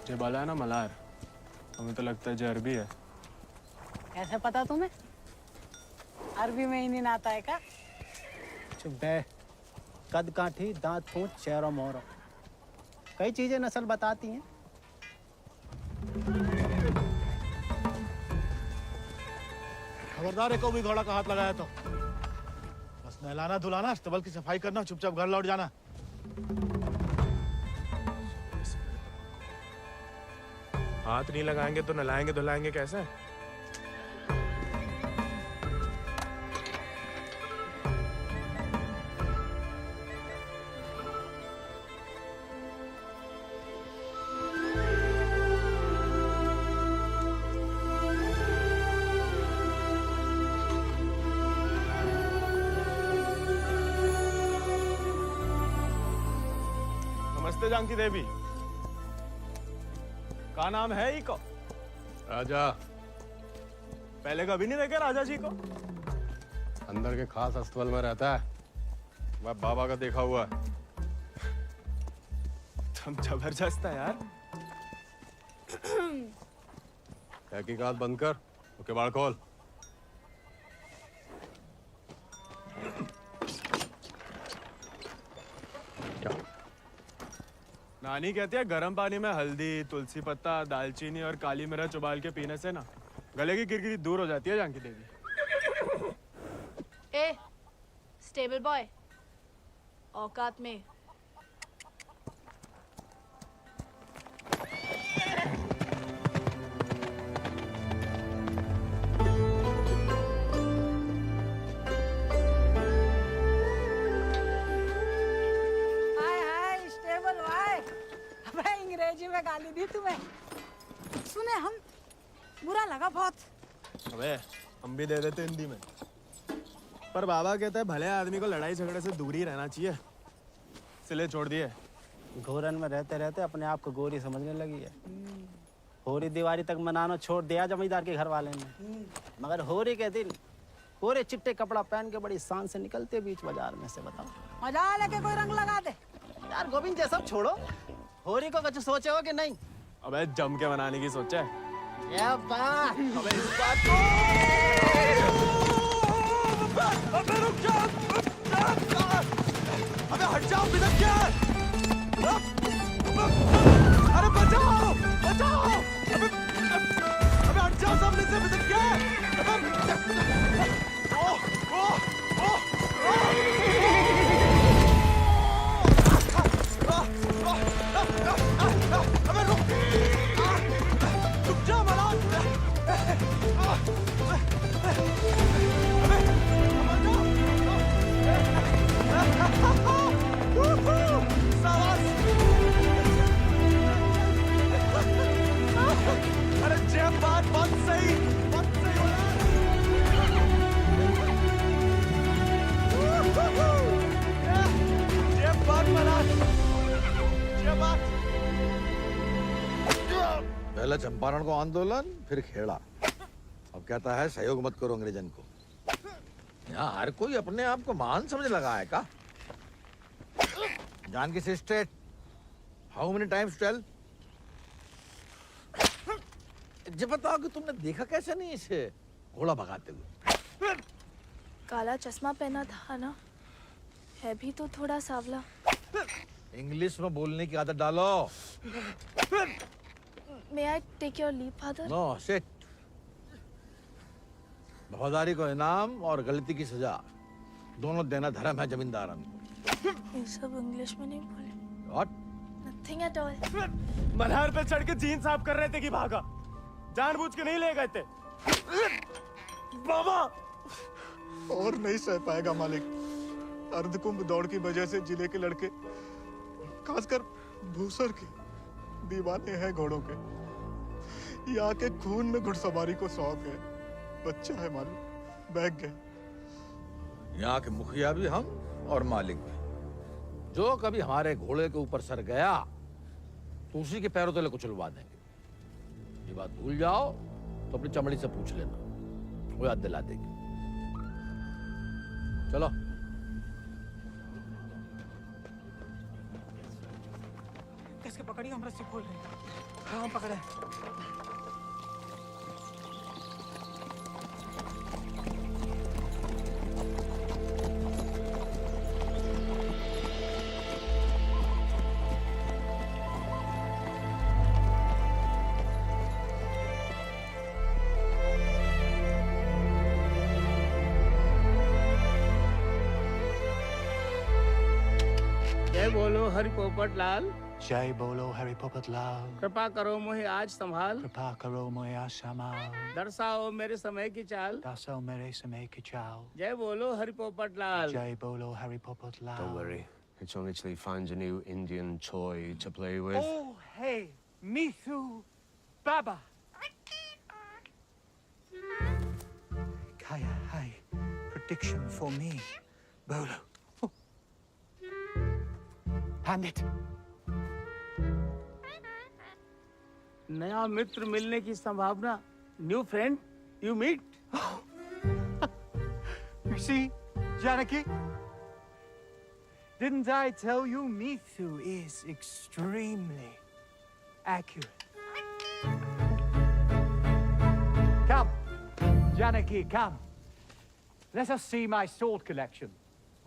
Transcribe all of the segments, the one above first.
ये बाला है ना मलार, हमें तो लगता है जो अरबी है। कैसे पता तुम्हें? अरबी में ही नहीं आता है क्या? चुप बे। कद काठी, दांत फूट, चेहरा मोहरा, कई चीजें नस्ल बताती हैं। खबरदार है, को भी घोड़ा का हाथ लगाया तो बस नहलाना धुलाना, अस्तबल की सफाई करना, चुपचाप घर लौट जाना। हाथ नहीं लगाएंगे तो नलाएंगे धुलाएंगे कैसे? नमस्ते जानकी देवी, का नाम है इको? राजा। पहले कभी नहीं देखे राजा जी को? अंदर के खास अस्तबल में रहता है, मैं बाबा का देखा हुआ है। तुम जबरदस्त है यार। तहकीकात बंद कर, तो किवाड़ खोल। नानी कहती है गर्म पानी में हल्दी, तुलसी पत्ता, दालचीनी और काली मिर्च उबाल के पीने से ना गले की किरकिरी दूर हो जाती है जानकी देवी। ए, स्टेबल बॉय, औकात में। अंग्रेजी में गाली दी तुम्हें, सुने हम, बुरा लगा बहुत। अबे हम भी दे देते हिंदी में, पर बाबा कहता है भले आदमी को लड़ाई झगड़े से दूर ही रहना चाहिए, इसलिए छोड़ दिए। घोरन में रहते रहते अपने आप को गोरी समझने लगी है। होरी दिवाली तक मनाना छोड़ दिया जमींदार के घर वाले ने, मगर होरी के दिन पूरे चिट्टे कपड़ा पहन के बड़ी शान से निकलते बीच बाजार में से। बताओ मजा लेके कोई रंग लगा दे यार। गोविंद ये सब छोड़ो, होरी को कुछ सोचे हो कि नहीं? अबे जम के मनाने की सोचा है। क्या बात? अबे इस बात को अबे रुक जा, अबे हट जाओ, बिदक क्या? अरे बचाओ बचाओ, अबे हट जाओ सामने से, बिदक क्या? अबे रुक जा मलार, अरे जय बात बहुत सही जय बात मलार, जय बात। पहले चंपारण को आंदोलन, फिर खेड़ा, अब कहता है सहयोग मत करो अंग्रेजन को। यहाँ हर कोई अपने आप को महान समझ लगा है का? Janaki sister, how many times tell? जब बताओ कि तुमने देखा कैसे नहीं इसे घोड़ा भगाते हुए? काला चश्मा पहना था ना, है भी तो थोड़ा सावला। इंग्लिश में बोलने की आदत डालो। May I take your leave, father? No sit. वफादारी को इनाम और गलती की सजा दोनों देना धर्म है जमींदारन को। ये सब इंग्लिश में नहीं बोले। What? Nothing at all. Malhar पे चढ़ के जीन साफ कर रहे थे कि भागा, जानबूझ के नहीं ले गए थे। बाबा और नहीं सह पाएगा मालिक। अर्धकुंभ दौड़ की वजह से जिले के लड़के, खासकर भूसर के, दीवाने हैं घोड़ों के। यहाँ के खून में घुड़सवारी को शौक है। बच्चा है मालिक, बहक गए। यहाँ के मुखिया भी हम और मालिक भी। जो कभी हमारे घोड़े के ऊपर सर गया तो उसी के पैरों तले कुचलवा देंगे। ये बात भूल जाओ तो अपनी चमड़ी से पूछ लेना, वो याद दिला देगी। चलो। कैसे इसके पकड़िए, हम रस्सी खोल रहे हैं। हाँ, हम पकड़े। जय बोलो हरि पोपट लाल। जय बोलो हरि पोपट लाल। कृपा करो मुझे आज संभाल, कृपा करो मोया संभाल। दर्शाओ मेरे समय की चाल। दर्शाओ मेरे समय की चाल। जय बोलो हरि पोपट लाल। जय बोलो Hari Popat Lal. Don't worry. It's only till he finds a new Indian toy to play with. Oh, hey, Mithu Baba. Kaya, hi. Prediction for me. Bolo. Oh. Hand it. नया मित्र मिलने की संभावना। New friend you meet. You see, Janaki? Didn't I tell you Mithu is extremely accurate? Come, Janaki, come. Let us see my sword collection.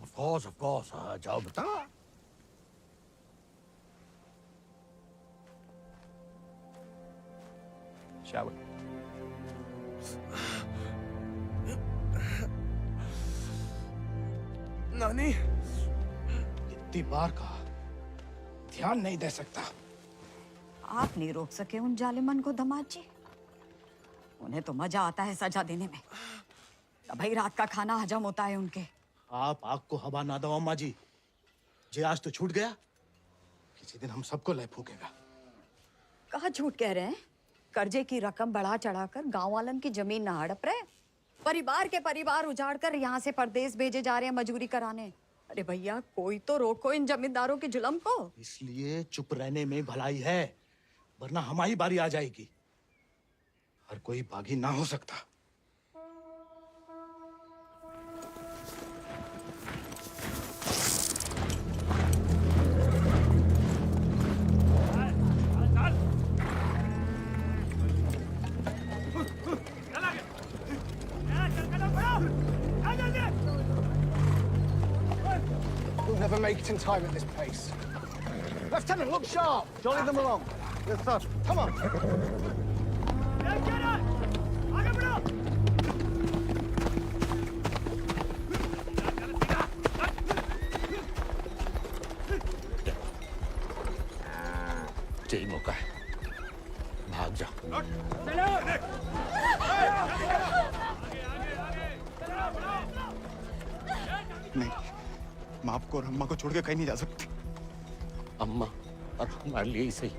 Of course, जाओ बता। Shall we? नानी, इतनी बार कहा, ध्यान नहीं दे सकता। आप नहीं रोक सके उन जालिमन को दामाद जी। उन्हें तो मजा आता है सजा देने में। तभी रात का खाना हजम होता है उनके। आप आग को हवा ना दो अम्मा जी। जे आज तो छूट गया, किसी दिन हम सबको लय फूकेगा। कहा झूठ कह रहे हैं? कर्जे की रकम बढ़ा चढ़ाकर गांव वालन की जमीन न हड़प रहे। परिवार के परिवार उजाड़कर यहाँ से परदेश भेजे जा रहे हैं मजूरी कराने। अरे भैया, कोई तो रोको इन जमींदारों के जुल्म को। इसलिए चुप रहने में भलाई है, वरना हमारी बारी आ जाएगी। हर कोई बागी ना हो सकता। We'll never make it in time at this pace. Lieutenant, look sharp. Jolly them along. Yes, sir. Come on. यही मौका है, भाग जा। नहीं, मैं आपको और अम्मा को छोड़ के कहीं नहीं जा सकती। अम्मा और हमारे लिए ही सही,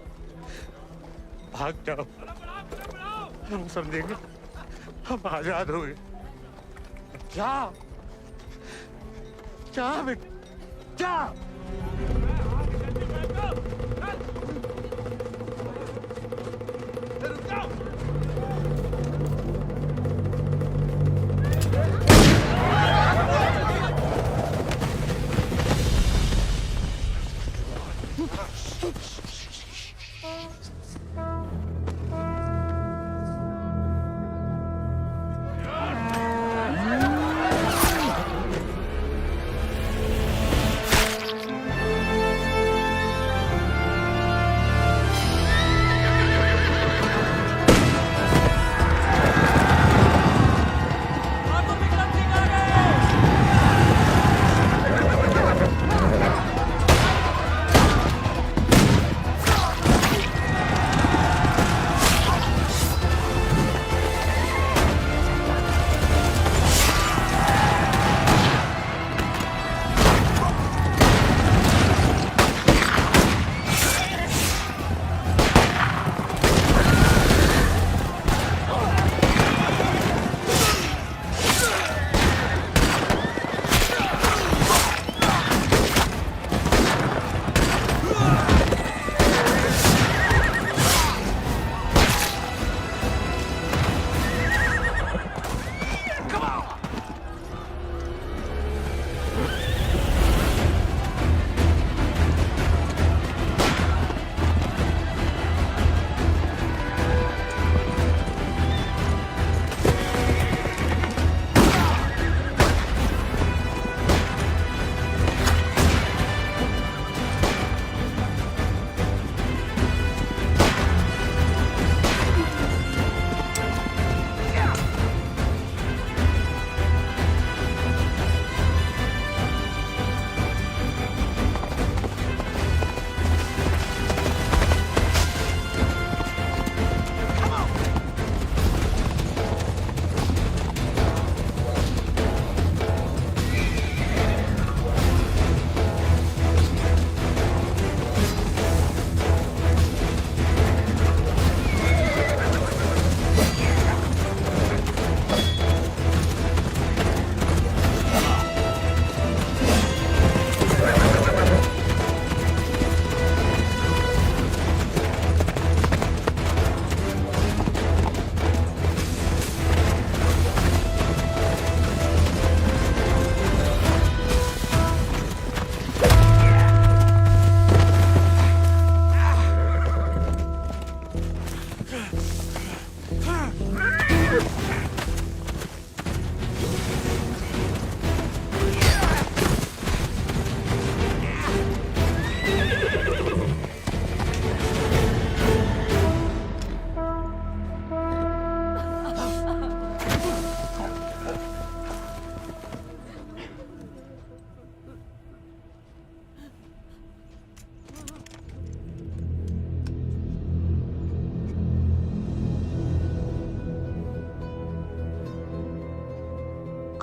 भाग जाओ। हम समझेंगे, हम आजाद हो गए। जा, जा बेटा, जा।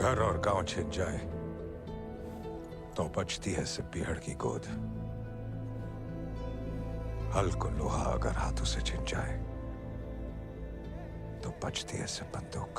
घर और गांव छिन जाए तो बचती है सिर्फ पीहड़ की गोद। हल को लोहा अगर हाथों से छिन जाए तो बचती है सिर्फ बंदूक।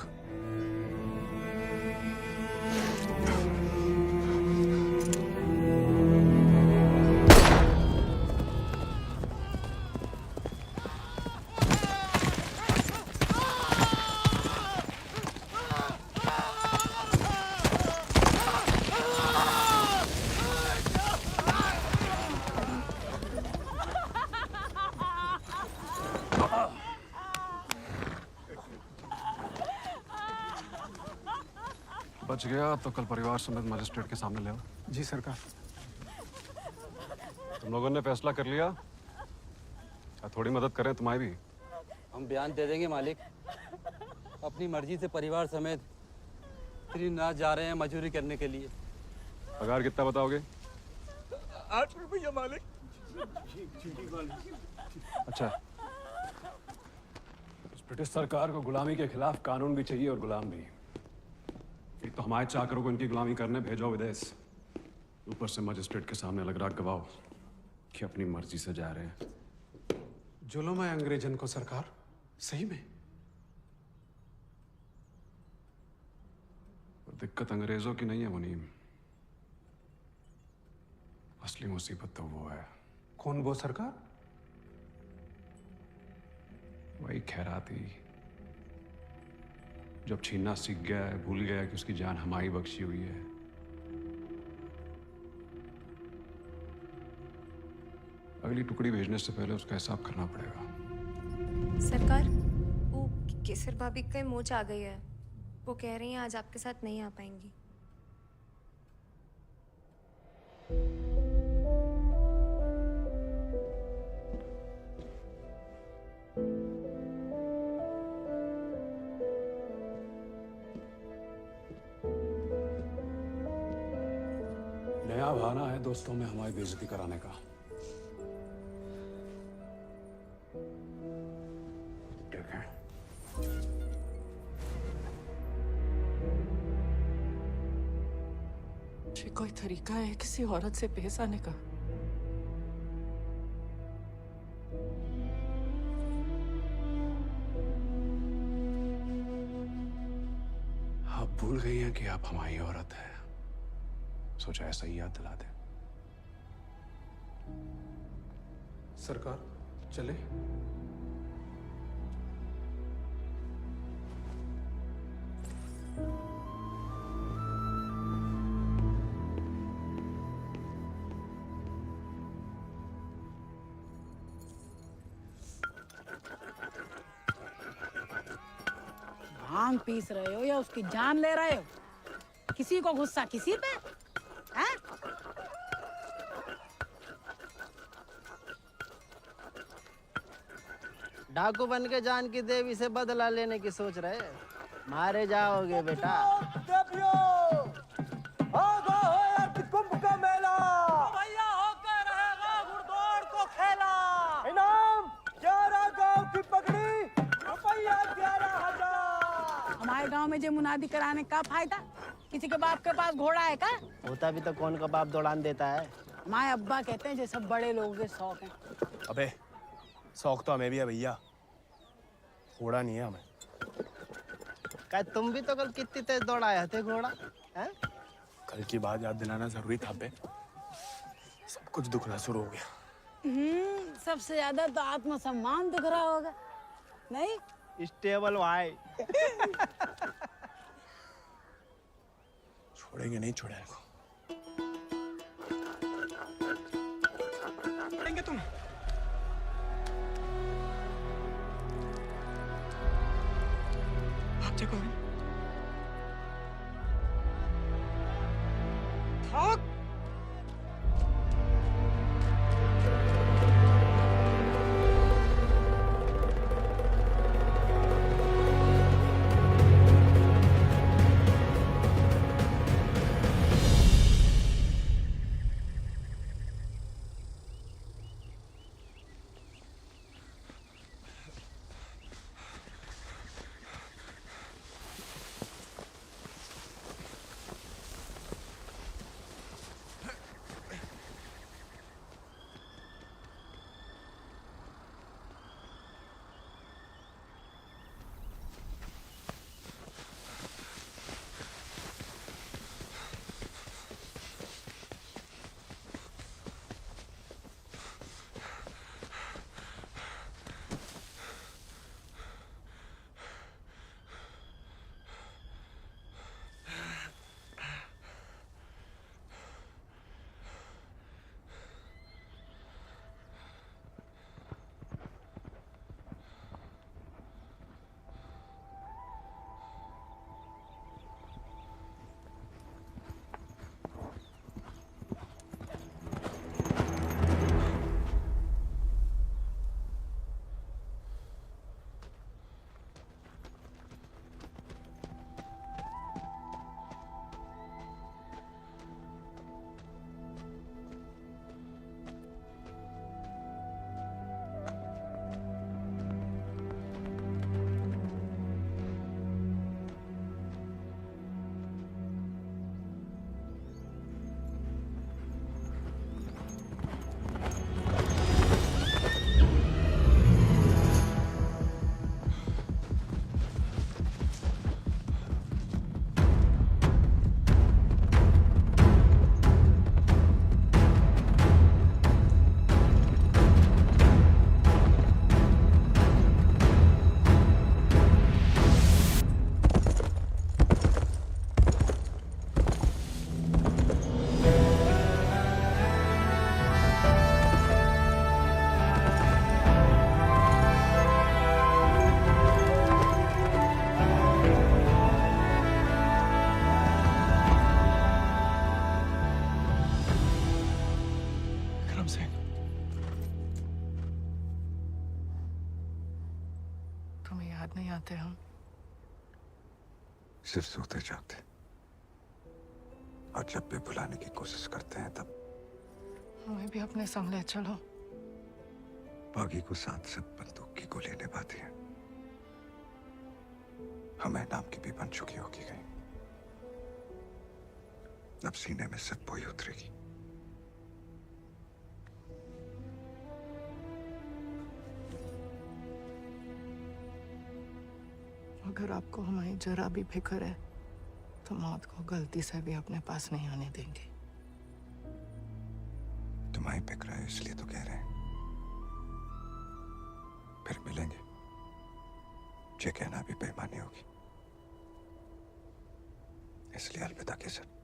बच गया तो कल परिवार समेत मजिस्ट्रेट के सामने ले आओ। जी सरकार। तुम लोगों ने फैसला कर लिया, थोड़ी मदद करें तुम्हारी भी। हम बयान दे देंगे मालिक। अपनी मर्जी से परिवार समेत त्रिनाथ जा रहे हैं मजदूरी करने के लिए। पगार कितना बताओगे? 8 रुपया मालिक। अच्छा, इस ब्रिटिश सरकार को गुलामी के खिलाफ कानून भी चाहिए और गुलाम भी। एक तो हमारे चाकरों को इनकी गुलामी करने भेजो विदेश, ऊपर से मजिस्ट्रेट के सामने लग रहा गवाह कि अपनी मर्जी से जा रहे हैं। जुल्म है अंग्रेजन को सरकार, सही में। और दिक्कत अंग्रेजों की नहीं है मुनीम, असली मुसीबत तो वो है। कौन वो सरकार? वही खैराती, जब छीनना सीख गया है, भूल गया कि उसकी जान हमारी बख्शी हुई है। अगली टुकड़ी भेजने से पहले उसका हिसाब करना पड़ेगा। सरकार, वो केसर भाभी का मोच आ गई है। वो कह रही हैं आज आपके साथ नहीं आ पाएंगी। नया बहाना है दोस्तों में हमारी बेइज्जती कराने का। ठीक है। ये कोई तरीका है किसी औरत से पेश आने का? आप भूल गई हैं कि आप हमारी औरत है, सोचा ऐसा ही याद दिला दे। सरकार चले? भांग पीस रहे हो या उसकी जान ले रहे हो? किसी को गुस्सा किसी पे? हैं? डाकू बन के जान की देवी से बदला लेने की सोच रहे, मारे जाओगे बेटा। कुंभ का मेला भैया होकर रहेगा घुड़दौड़ को खेला। इनाम 11 गांव की पगड़ी, रुपया 11,000। हमारे गांव में जो मुनादी कराने का फायदा? किसी के बाप के पास घोड़ा है का? होता भी तो कौन का बाप दौड़ान देता है। हमारे अब्बा कहते हैं ये सब बड़े लोगों के शौक हैं। अबे शौक तो हमें भी है भैया, घोड़ा नहीं है हमें। क्या तुम भी तो कल कितनी तेज दौड़ाए थे घोड़ा? हैं? कल की बात याद दिलाना जरूरी था बे। सब कुछ दुखना शुरू हो गया। सबसे ज्यादा तो आत्मसम्मान दिख रहा होगा, नहीं? स्टेबल भाई। छोड़ेंगे नहीं छोड़ेंगे। छोड़ेंगे तुम? आप देखो भाग। तुम्हें याद नहीं आते हम? सिर्फ सोते जागते, और जब भी बुलाने की कोशिश करते हैं तब हमें भी अपने संग ले चलो। बागी को साथ से बंदूक की गोली निभाती है, हमें नाम की भी बन चुकी होगी कहीं। अब सीने में सिर्फ वही उतरेगी। अगर आपको हमारी जरा भी फिक्र है तो मौत को गलती से भी अपने पास नहीं आने देंगे। तुम्हारी फिक्र है इसलिए तो कह रहे हैं। फिर मिलेंगे, ये कहना भी बेईमानी होगी, इसलिए अलविदा केसर।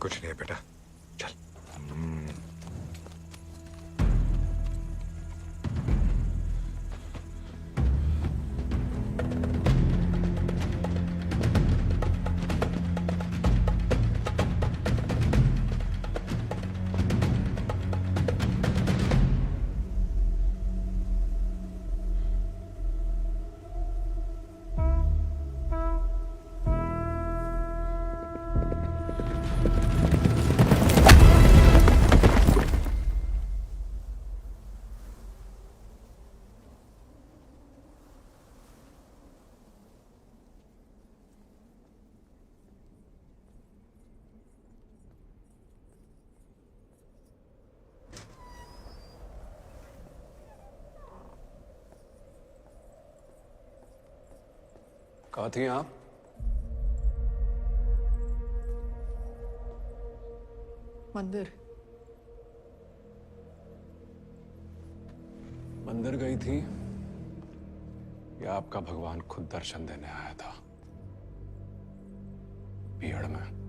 कुछ नहीं है बेटा, चल। कहाँ थी आप? मंदिर। मंदिर गई थी या आपका भगवान खुद दर्शन देने आया था भीड़ में?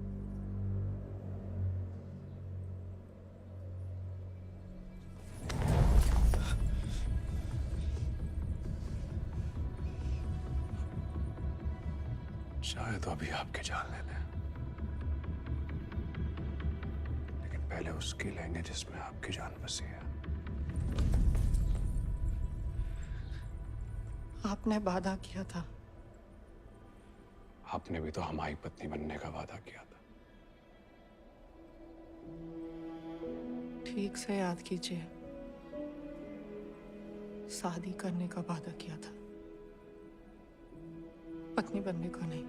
शायद अभी आपकी जान ले लें, लेकिन पहले उसकी लेंगे जिसमें आपकी जान बसी है। आपने वादा किया था। आपने भी तो हमारी पत्नी बनने का वादा किया था। ठीक से याद कीजिए, शादी करने का वादा किया था, पत्नी बनने को नहीं।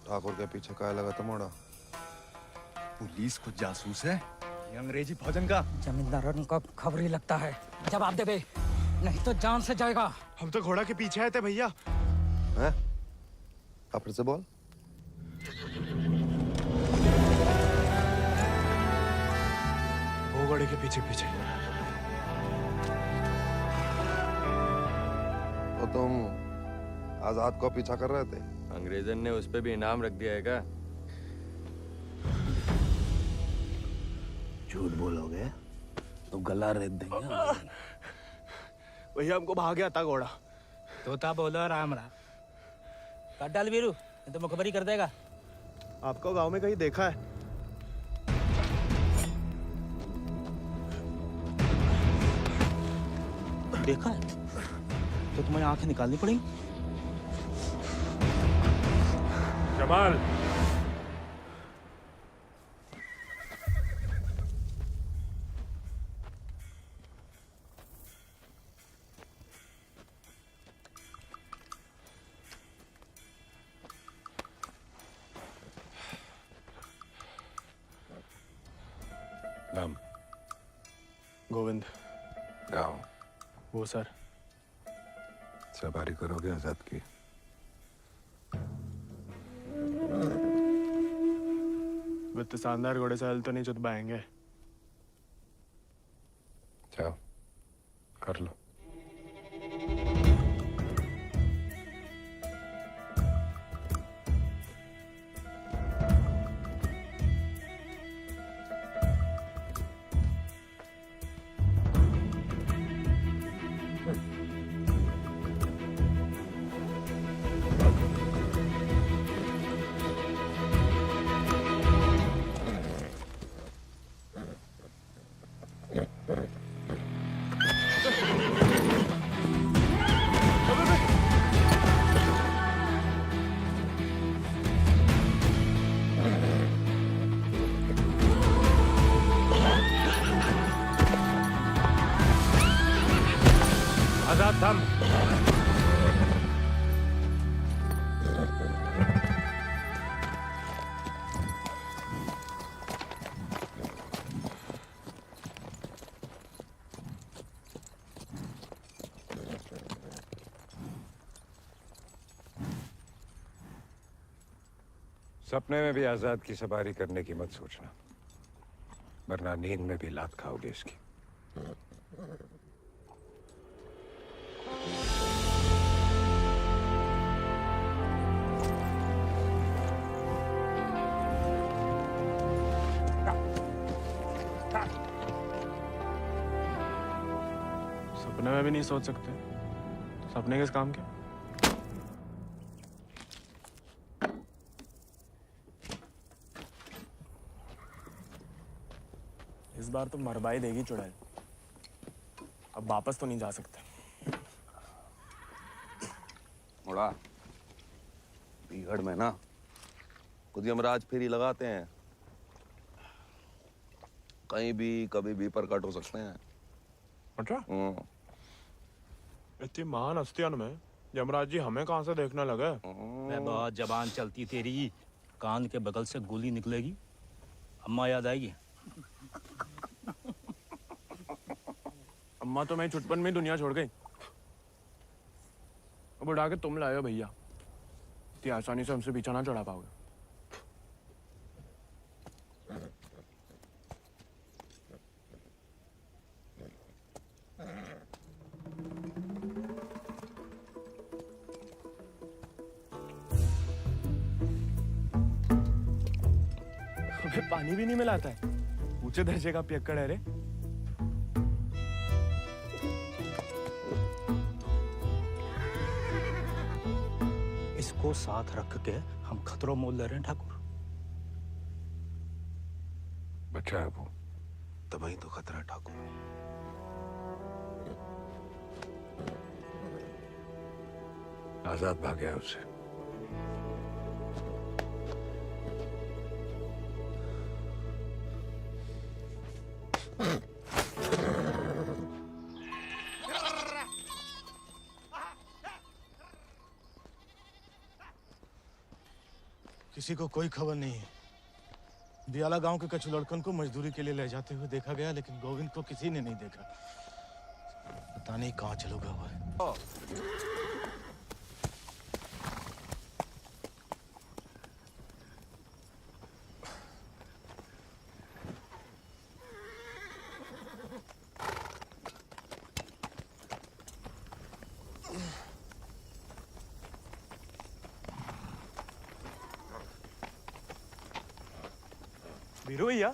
ठाकुर के पीछे काय लगा था मोड़ा? पुलिस खुद जासूस है, ये अंग्रेजी भोजन का। जमींदारों को खबर ही लगता है। जवाब दे बे, नहीं तो जान से जाएगा। हम तो घोड़ा के पीछे आए थे भैया। हैं? आप फिर से बोल। वो घोड़े के पीछे पीछे। तो तुम आजाद को पीछा कर रहे थे? अंग्रेजन ने उस पे भी इनाम रख दिया है क्या? झूठ बोलोगे तो गला रेत देंगे। भैया हमको भाग गया था घोड़ा। तोता बोलो राम राम। काट डाल वीरू, नहीं तो मुखबरी कर देगा। आपको गांव में कहीं देखा है? देखा है तो तुम्हें आंखें निकालनी पड़ेंगी। जमाल, गोविंद। आओ। वो सर। सवारी करोगे आजाद की? वित्त शानदार घोड़े से हल तो नहीं चुतवाएंगे। जाओ कर लो। आजाद थम। सपने में भी आजाद की सवारी करने की मत सोचना, वरना नींद में भी लात खाओगे इसकी। सपने में भी नहीं सोच सकते तो सपने किस काम के? इस बार तो मरवाई देगी चुड़ैल। अब वापस तो नहीं जा सकते। मुड़ा बीहड़ में ना खुद यमराज फेरी लगाते हैं, कहीं भी कभी भी प्रकट हो सकते हैं। अच्छा? इतनी महान हस्तियों में यमराज जी हमें कहाँ से देखने लगे? मैं बहुत जबान चलती तेरी, कान के बगल से गोली निकलेगी, अम्मा याद आएगी। अम्मा तो मैं छुटपन में दुनिया छोड़ गई। अब उड़ा के तुम लाए हो भैया, इतनी आसानी से हमसे पीछा ना चढ़ा पाओगे। हमें पानी भी नहीं मिलाता है, ऊंचे दर्जे का पियक्कड़ है रे। इसको साथ रख के हम खतरों मोल ले रहे हैं ठाकुर। बच्चा है वो। तब वही तो खतरा ठाकुर। आजाद भाग गया उससे। किसी को कोई खबर नहीं है। दियाला गांव के कछु लड़कन को मजदूरी के लिए ले जाते हुए देखा गया, लेकिन गोविंद को किसी ने नहीं देखा। पता नहीं कहाँ चलोगा वह। वीरू भैया,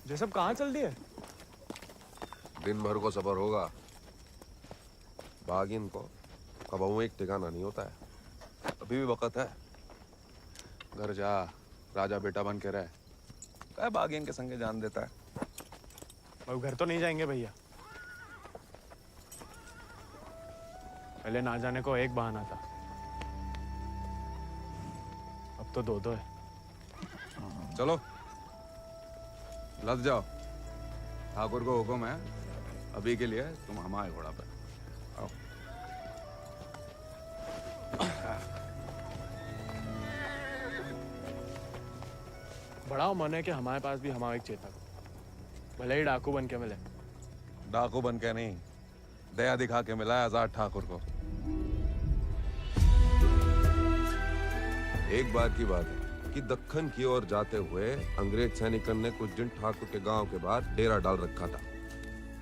ये सब कहाँ चल दिए? दिन भर को सफर होगा, बागिन को कबहू एक ठिकाना नहीं होता है। अभी भी वक्त है, घर जा, राजा बेटा बन के रह। क्या बागिन के संगे जान देता है। अब घर तो नहीं जाएंगे भैया, पहले ना जाने को एक बहाना था, अब तो दो है। चलो लद जाओ, ठाकुर को हुक्म है, अभी के लिए तुम हमारे घोड़ा पे आओ। बड़ा मन है कि हमारे पास भी हमारा एक चेतक, भले ही डाकू बन के मिले, डाकू बन के नहीं, दया दिखा के मिला है आजाद ठाकुर को। एक बार की बात है कि दक्कन की ओर जाते हुए अंग्रेज सैनिकों ने कुछ दिन ठाकुर के गांव के बाहर डेरा डाल रखा था।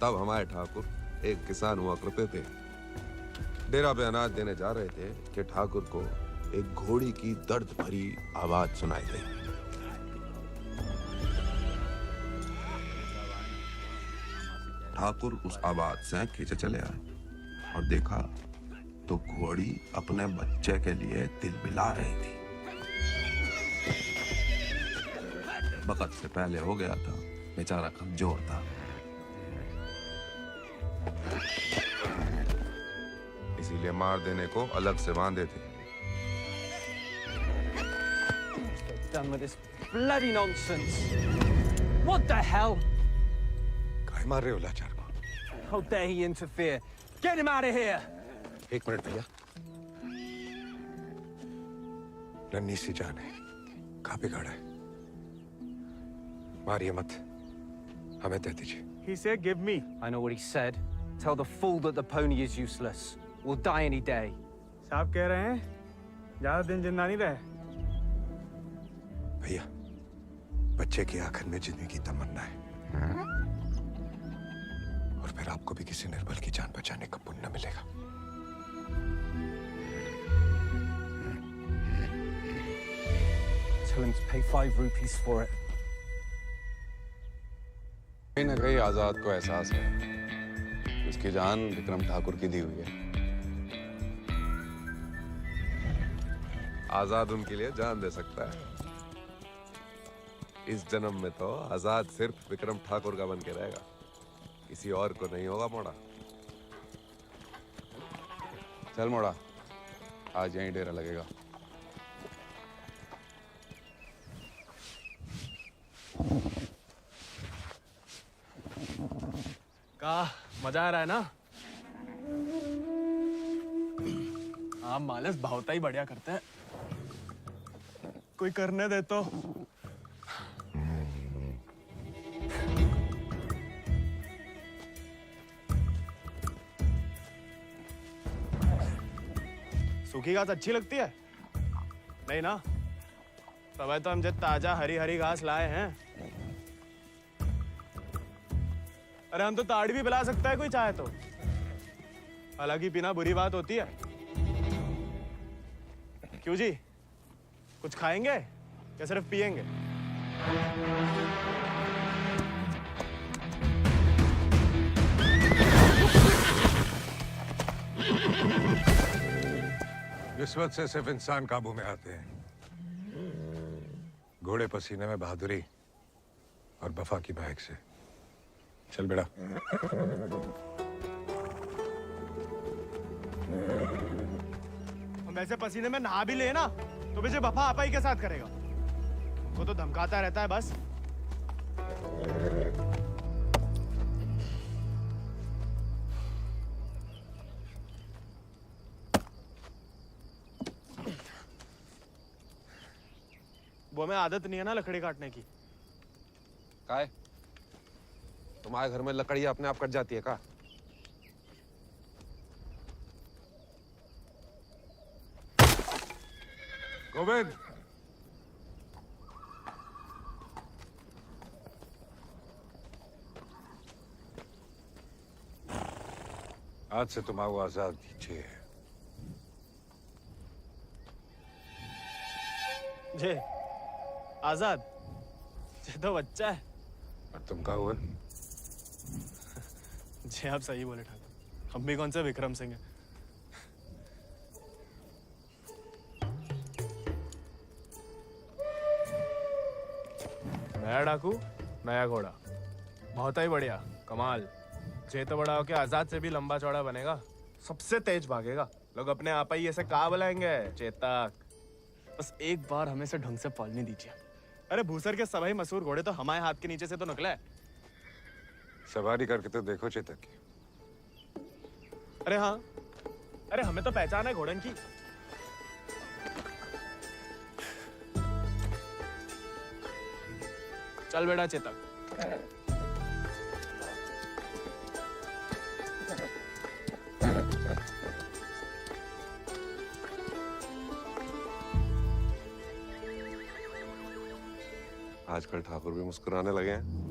तब हमारे ठाकुर एक किसान हुआ करते थे। डेरा पे अनाज देने जा रहे थे कि ठाकुर को एक घोड़ी की दर्द भरी आवाज सुनाई दी। ठाकुर उस आवाज से खींचे चले आए और देखा तो घोड़ी अपने बच्चे के लिए तिलमिला रही थी। वक्त से पहले हो गया था, बेचारा कमजोर था। इसीलिए मार देने को अलग से बांधे थे। Done with this bloody nonsense. What the hell? काय मार रहे हो लाचार को? How dare he interfere? Get him out of here! एक मिनट भैया। नन्ही सी जान है, कहाँ बिगाड़ा है? मारिए मत, हमें दे दीजिए। He said, "Give me." I know what he said. Tell the fool that the pony is useless. We'll die any day. साहब कह रहे हैं, ज्यादा दिन जिंदा नहीं रहे। भैया, बच्चे की आंखन में जीने की तमन्ना है, और फिर आपको भी किसी निर्बल की जान बचाने का पुण्य मिलेगा। Tell him to pay 5 rupees for it. कहीं न कहीं आजाद को एहसास है कि उसकी जान विक्रम ठाकुर की दी हुई है। आजाद उनके लिए जान दे सकता है। इस जन्म में तो आजाद सिर्फ विक्रम ठाकुर का बन के रहेगा, किसी और को नहीं होगा मोड़ा। चल मोड़ा, आज यहीं डेरा लगेगा। का मजा आ रहा है ना? आप मालस भावता ही बढ़िया करते हैं। कोई करने दे तो। सूखी घास अच्छी लगती है? नहीं ना? तब तो हम जब ताजा हरी हरी घास लाए हैं। अरे हम तो ताड़ी भी पिला सकता है कोई चाहे तो। हालांकि पीना बुरी बात होती है। क्यों जी? कुछ खाएंगे या सिर्फ पिएंगे? रिश्वत से सिर्फ इंसान काबू में आते हैं। घोड़े पसीने में बहादुरी और वफा की महक से। चल बेटा। हम ऐसे पसीने में नहा भी ले ना तो मुझे वफा आपा ही के साथ करेगा। वो तो धमकाता रहता है बस। वो हमें आदत नहीं है ना लकड़ी काटने की। काय? तुम्हारे घर में लकड़ी अपने आप कट जाती है का? गोविंद, आज से तुम आओ आजाद दीजिए। जे आजाद, ये तो बच्चा है। और तुम कहा हुआ? जी आप सही बोले ठाकुर, हम भी कौन से विक्रम सिंह हैं। नया डाकू, नया घोड़ा, बहुत ही बढ़िया, कमाल। जे तो बड़ा होके आजाद से भी लंबा चौड़ा बनेगा, सबसे तेज भागेगा। लोग अपने आप ही ऐसे कहा बुलाएंगे, चेतक। बस एक बार हमें से ढंग से पालने दीजिए। अरे भूसर के सभी मशहूर घोड़े तो हमारे हाथ के नीचे से तो निकले। सवारी करके तो देखो चेतक की। अरे हाँ, अरे हमें तो पहचान है घोड़न की। चल बेटा चेतक। आजकल ठाकुर भी मुस्कुराने लगे हैं।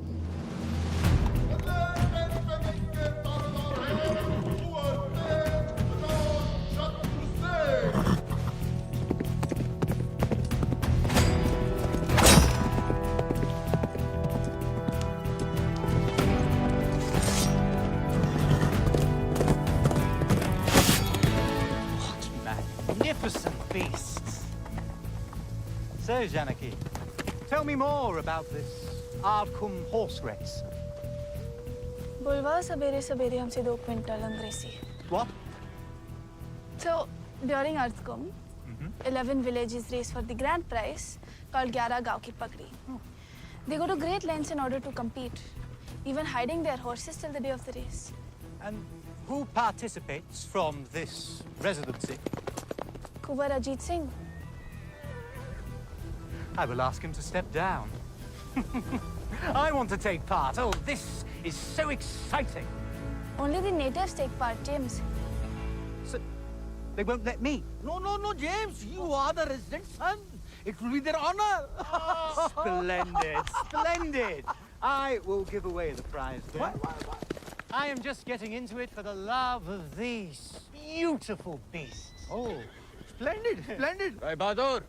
Magnificent beasts. So, Janaki, tell me more about this Ardcumbe horse race. बुलवा सवेरे सवेरे हमसे 2 क्विंटल अंग्रेजी. What? So, during Ardcumbe, 11 villages race for the grand prize called 11 गांव की पगड़ी. They go to great lengths in order to compete, even hiding their horses till the day of the race. And who participates from this residency? Kunwar Ajit Singh. I will ask him to step down. I want to take part. Oh, this is so exciting. Only the natives take part, James. So, they won't let me? No, James. You are the resident son. It will be their honor. Splendid, splendid. I will give away the prize then. Why? I am just getting into it for the love of these beautiful beasts. Oh, splendid, splendid. भाई बहादुर,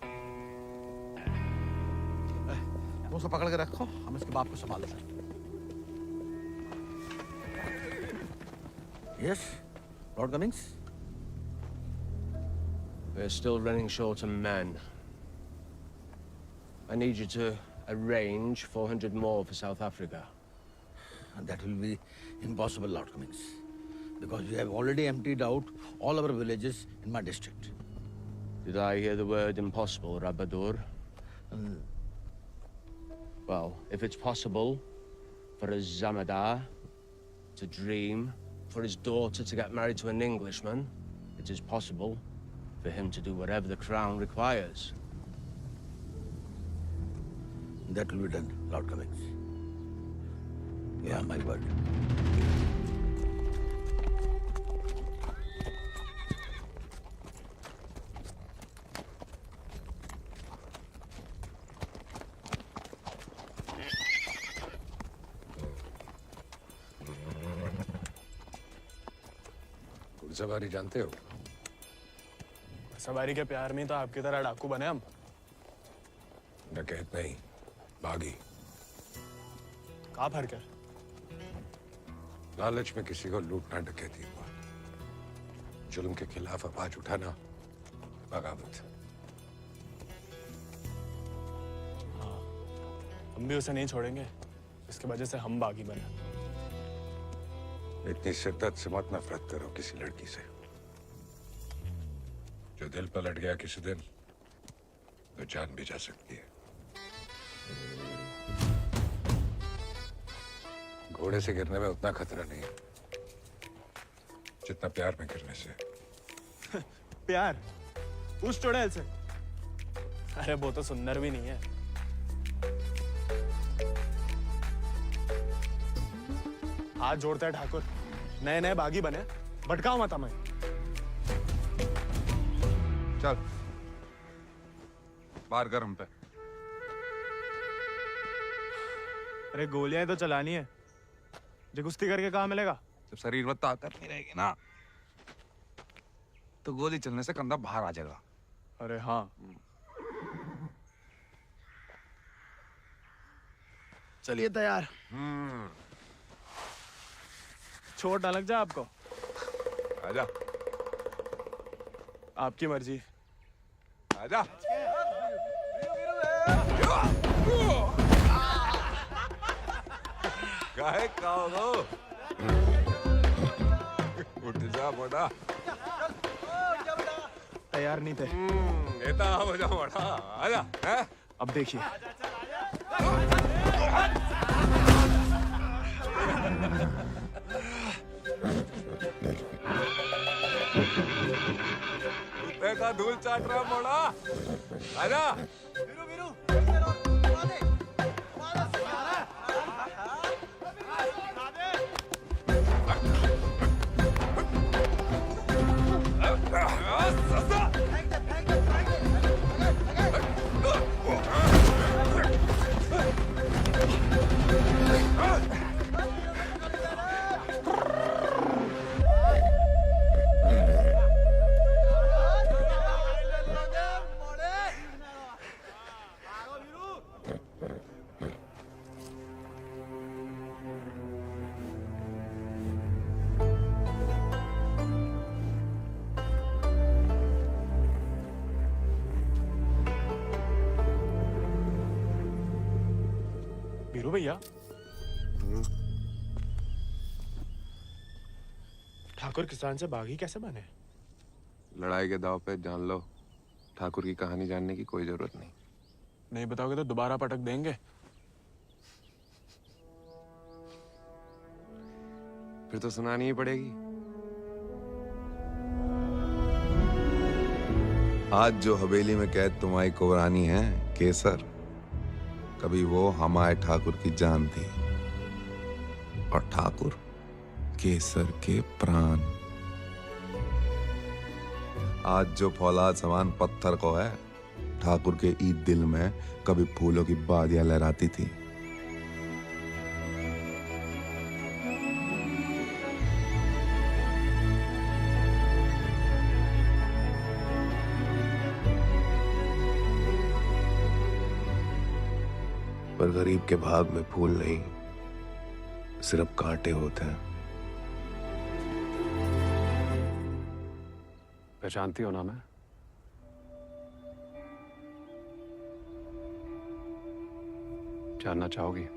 वो सब पकड़ के रखो, हम इसके बाप को संभाल लेंगे। Yes, Lord Cummings. We're still running short on men. I need you to arrange 400 more for South Africa. And that will be impossible, Lord Cummings, because we have already emptied out all our villages in my district. Did I hear the word impossible, Rabadur? Well, if it's possible for a Zamadar to dream, for his daughter to get married to an Englishman, it is possible for him to do whatever the crown requires. That will be done, Lord Cummings. Yeah, my word. घुड़सवारी जानते हो? सवारी के प्यार में तो आपकी तरह डाकू बने हम. डकैत नहीं, बागी. क्या फर्क है? लालच में किसी को लूटना डकैती हुआ. जुल्म के खिलाफ आवाज उठाना बगावत. हाँ, हम भी उसे नहीं छोड़ेंगे. इसकी वजह से हम बागी बने. इतनी शिद्दत से मत नफरत करो किसी लड़की से. जो दिल पर लट गया किसी दिन, तो जान भी जा सकती है. घोड़े से गिरने में उतना खतरा नहीं है जितना प्यार में गिरने से. प्यार? उस चुड़ैल से? अरे वो तो सुंदर भी नहीं है. हाथ जोड़ता है ठाकुर. नए नए बागी बने, भटकाओ मत हमें. चल बाहर कर हम पे. अरे गोलियां तो चलानी है. जो कुश्ती करके कहाँ मिलेगा? जब शरीर में ताकत नहीं रहेगी ना, तो गोली चलने से कंधा बाहर आ जाएगा. अरे हाँ. चलिए तैयार. चोट ना लग जाए आपको. आजा. आपकी मर्जी. आजा. काहे खाओ? उठ जा बड़ा. तैयार नहीं थे. ये तो हो जा बड़ा. आजा. हैं? अब देखिए. कुत्ते का धूल चाट रहा बड़ा. आजा. वीरू भैया, ठाकुर किसान से बागी कैसे बने? लड़ाई के दाव पे जान लो, ठाकुर की कहानी जानने की कोई जरूरत नहीं। नहीं बताओगे तो दोबारा पटक देंगे। फिर तो सुनानी ही पड़ेगी। आज जो हवेली में कैद तुम्हारी कुबरानी है केसर, कभी वो हमारे ठाकुर की जान थी, और ठाकुर केसर के प्राण। आज जो फौलाद समान पत्थर को है, ठाकुर के ईद दिल में कभी फूलों की बादियां लहराती थी। पर गरीब के भाग में फूल नहीं, सिर्फ कांटे होते हैं। पहचानती हो ना मैं? जानना चाहोगी?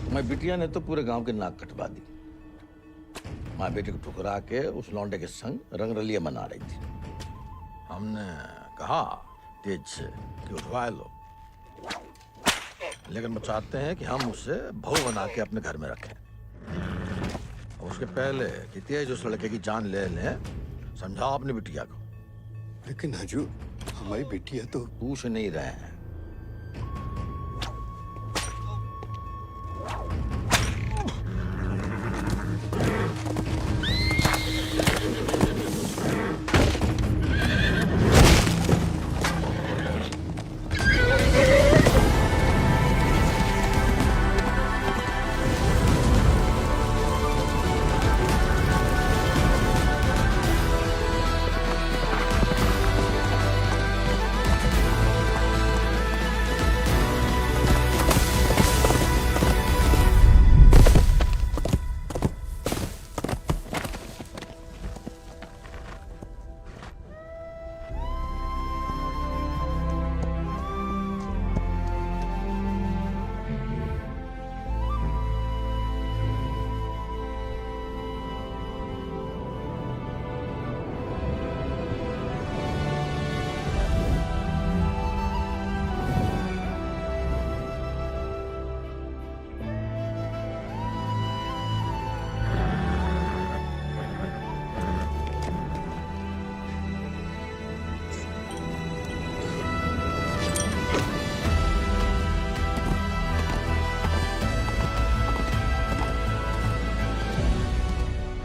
मैं बिटिया ने तो पूरे गांव के नाक कटवा दी। माँ बेटे को ठुकरा के उस लौंडे के संग रंगरलिया मना रही थी। हमने कहा तेज से कि उठवा लो, लेकिन वो चाहते हैं कि हम उसे बहू बना के अपने घर में रखें। और उसके पहले कि तेज उस लड़के की जान ले लें, समझाओ अपनी बिटिया को। लेकिन हजूर, हमारी बिटिया तो पूछ नहीं रहे हैं।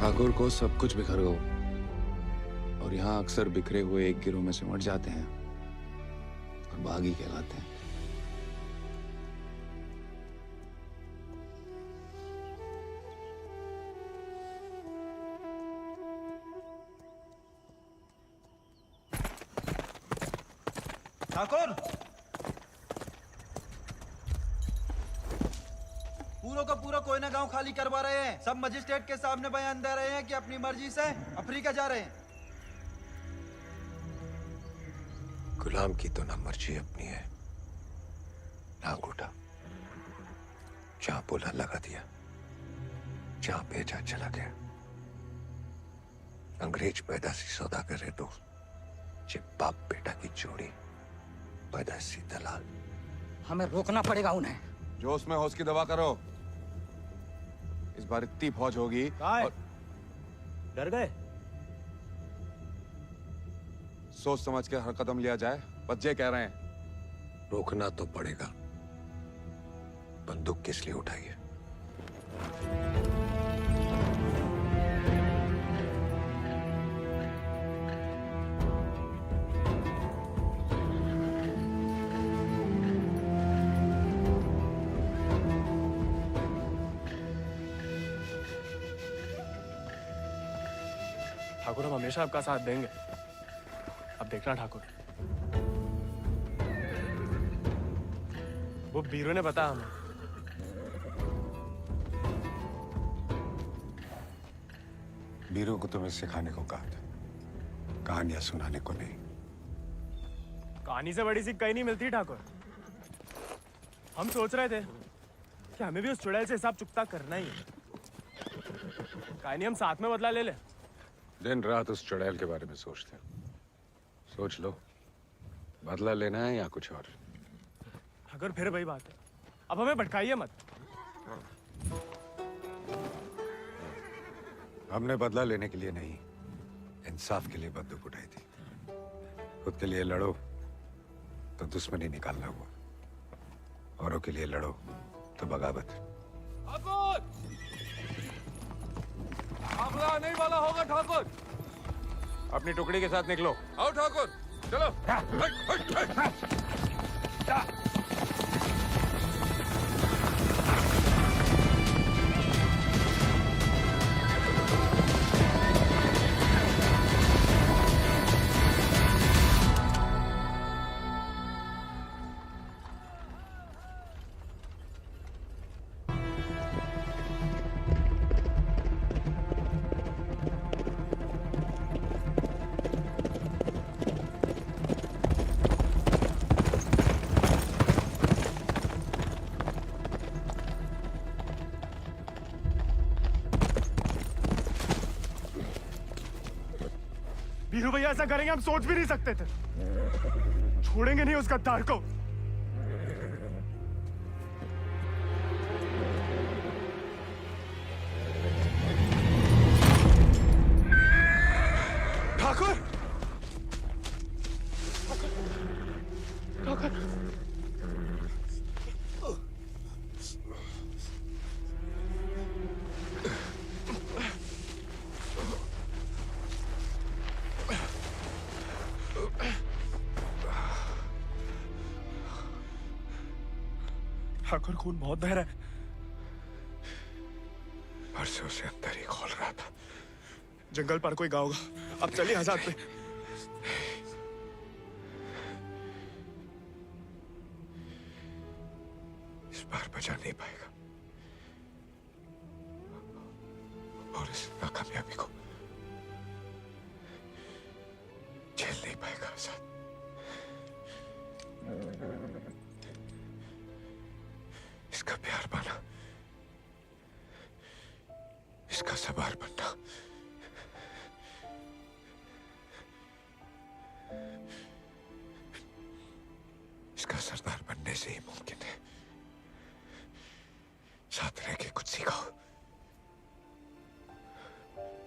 ठाकुर को सब कुछ बिखर गो, और यहाँ अक्सर बिखरे हुए एक गिरोह में सिमट जाते हैं और बागी कहलाते हैं। ठाकुर, पूरा का पूरा कोयना गांव खाली करवा रहे हैं। सब मजिस्ट्रेट के सामने बयान दे रहे हैं कि अपनी मर्जी से अफ्रीका जा रहे हैं। गुलाम की तो ना मर्जी अपनी है ना घोटा। जहां बोला लगा दिया, जहां भेजा चला गया। अंग्रेज पैदाशी सौदागर है दोस्त, जे बाप बेटा की जोड़ी पैदाशी दलाल। हमें रोकना पड़ेगा उन्हें। जोश में होश की दवा करो। इस बार इतनी फौज होगी और डर गए? सोच समझ के हर कदम लिया जाए। बच्चे कह रहे हैं। रोकना तो पड़ेगा। बंदूक किस लिए उठाई है? ठाकुर, हम हमेशा आपका साथ देंगे। अब देखना ठाकुर, वो बीरू ने बताया हमें। बीरू को तुम्हें सिखाने को कहा था, कहानियां सुनाने को नहीं। कहानी से बड़ी सी कहीं नहीं मिलती ठाकुर। हम सोच रहे थे कि हमें भी उस चुड़ैल से हिसाब चुकता करना ही है। कहानी हम साथ में बदला ले ले। दिन रात उस चुड़ैल के बारे में सोचते हैं। सोच लो, बदला लेना है या कुछ और। अगर फिर वही बात है, अब हमें भटकाइए मत। हमने बदला लेने के लिए नहीं, इंसाफ के लिए बंदूक उठाई थी। खुद के लिए लड़ो तो दुश्मनी निकालना हुआ, औरों के लिए लड़ो तो बगावत। काफिला नहीं वाला होगा ठाकुर। अपनी टुकड़ी के साथ निकलो। आओ ठाकुर, चलो। बीरू भैया ऐसा करेंगे हम सोच भी नहीं सकते थे। छोड़ेंगे नहीं उस गद्दार को। ठाकुर, ठाकुर, ठाकुर, खून बहुत बह रहा है। परसों से अंदर ही खोल रहा था। जंगल पर कोई गाँव होगा। अब चलिए आजाद पे। इस बार बचा नहीं पाएगा और इस नाकामयाबी को झेल नहीं पाएगा आजाद। इसका प्यार पाना, इसका सवार बनना, इसका सरदार बनने से ही मुमकिन है। साथ रह के कुछ सिखाओ,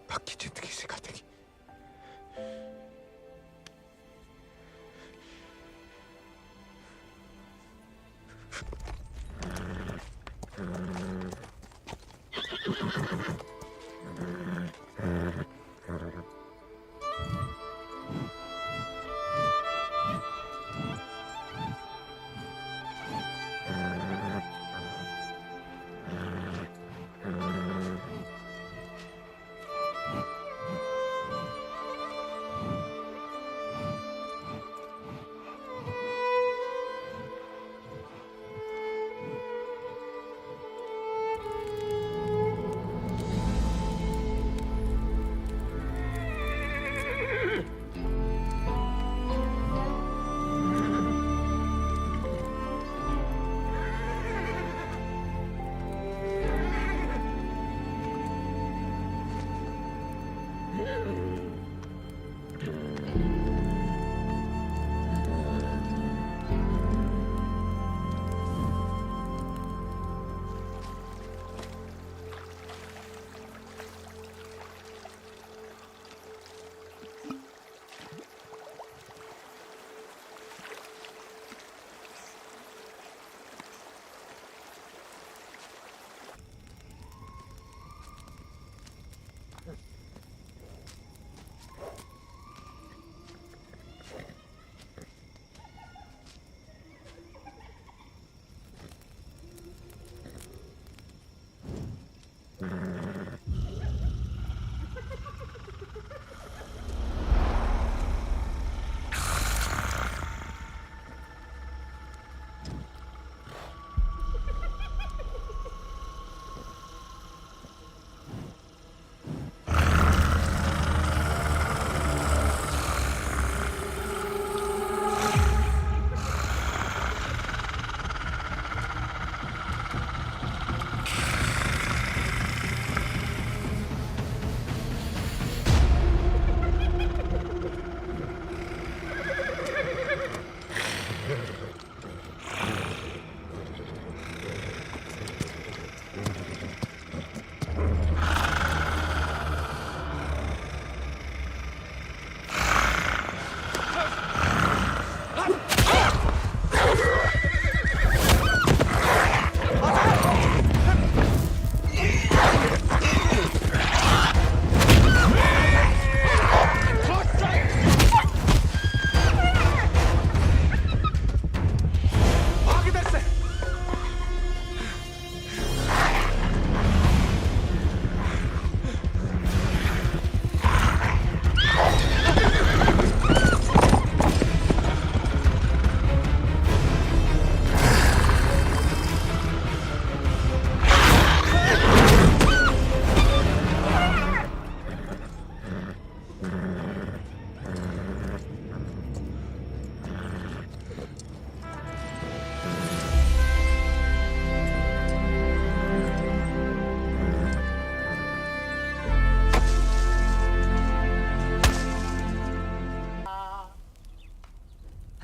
बाकी जिंदगी सिखा देगी।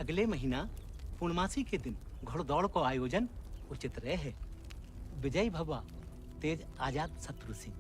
अगले महीना पूर्णमासी के दिन घोड़दौड़ को आयोजन उचित रहे। विजयी भवा तेज आजाद शत्रु सिंह।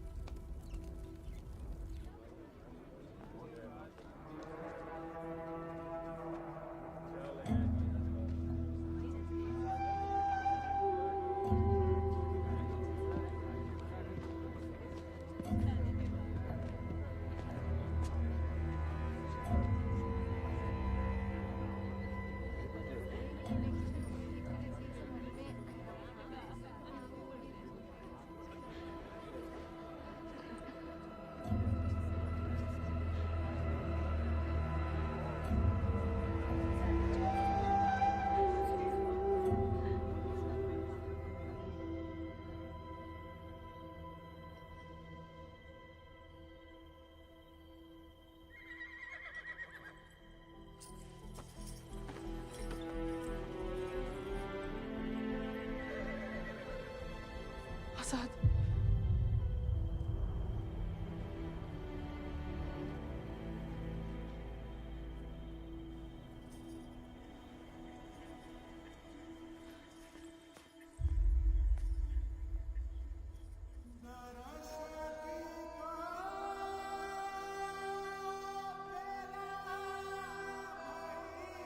आजाद,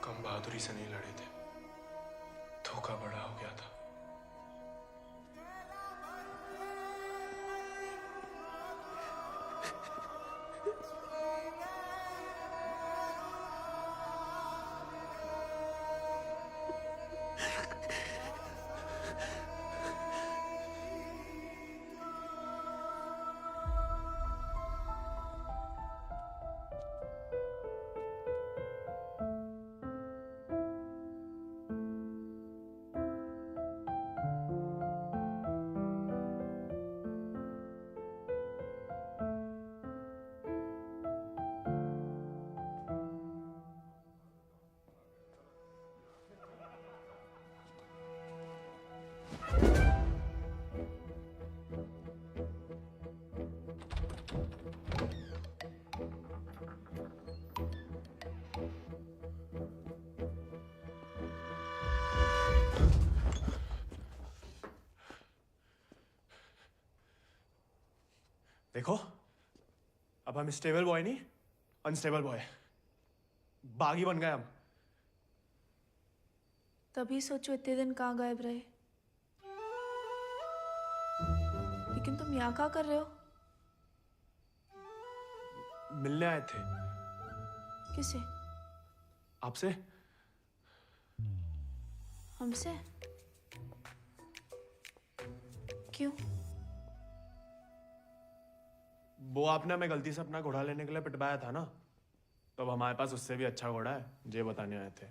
कम बहादुरी से नहीं लड़े थे, धोखा बड़ा हो गया था। देखो, अब हम स्टेबल बॉय नहीं, अनस्टेबल बॉय, बागी बन गए हम। तभी सोचो इतने दिन कहाँ गायब रहे। लेकिन तुम यहाँ क्या कर रहे हो? मिलने आए थे। किसे? आपसे। हमसे? क्यों? वो आपने हमें गलती से अपना घोड़ा लेने के लिए पिटवाया था ना, तो अब हमारे पास उससे भी अच्छा घोड़ा है, ये बताने आए थे।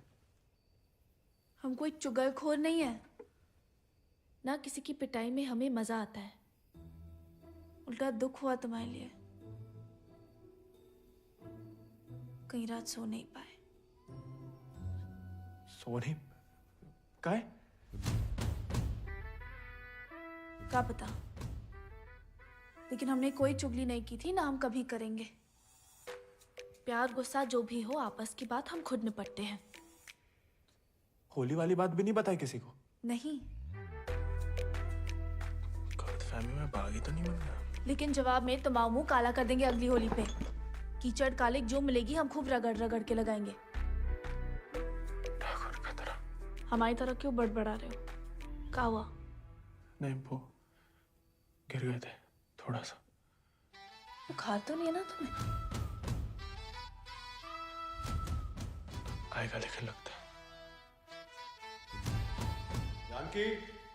हम कोई चुगलखोर नहीं है ना, किसी की पिटाई में हमें मजा आता है। उल्टा दुख हुआ तुम्हारे लिए, कई रात सो नहीं पाए। सो नहीं? काहे? क्या पता, लेकिन हमने कोई चुगली नहीं की थी, ना हम कभी करेंगे। प्यार गुस्सा जो भी हो, आपस की बात हम खुद निपटते हैं। होली वाली बात भी नहीं बताई किसी को? नहीं। गलतफहमी में बागी तो नहीं बन गया? लेकिन जवाब में तुम्हारा मुंह काला कर देंगे अगली होली पे। कीचड़ कालिक जो मिलेगी हम खूब रगड़ रगड़ के लगाएंगे। ठाकुर का तरह। हमारी तरह क्यों बड़बड़ा रहे हो? क्या हुआ? नहीं, वो गिर गए थे थोड़ा सा। बुखार तो नहीं है ना तुम्हें? आएगा लेकिन लगता है। जानकी,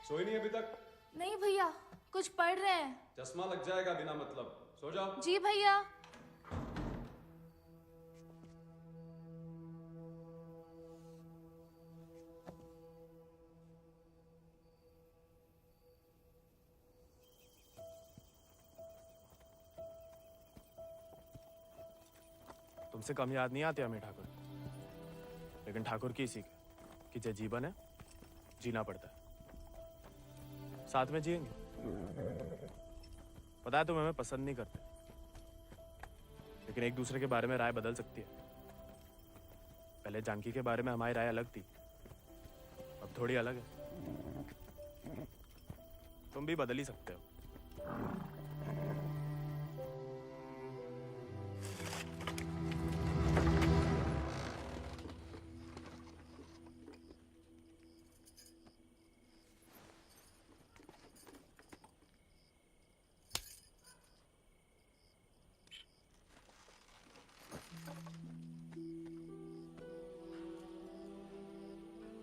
सोई नहीं अभी तक? नहीं भैया, कुछ पढ़ रहे हैं। चश्मा लग जाएगा बिना मतलब, सो जाओ। जी भैया। तुमसे कम याद नहीं आती हमें ठाकुर, लेकिन ठाकुर की सीख कि जो जीवन है जीना पड़ता है, साथ में जिएंगे। पता है तुम हमें पसंद नहीं करते, लेकिन एक दूसरे के बारे में राय बदल सकती है। पहले जानकी के बारे में हमारी राय अलग थी, अब थोड़ी अलग है। तुम भी बदल ही सकते हो।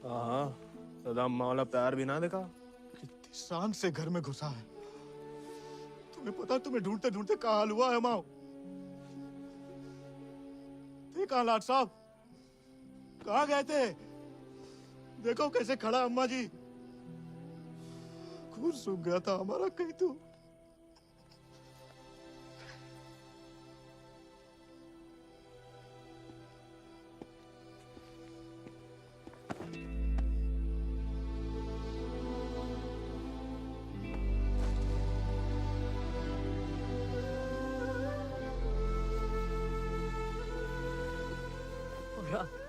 हाँ, दादा अम्मा वाला प्यार भी ना देखा। कितनी शान से घर में घुसा है। तुम्हें पता, तुम्हें ढूंढते ढूंढते कहाँ हाल हुआ है माओ। देखा लाट साहब, कहाँ गए थे? देखो कैसे खड़ा अम्मा जी। खून सूख गया था हमारा कहीं तो।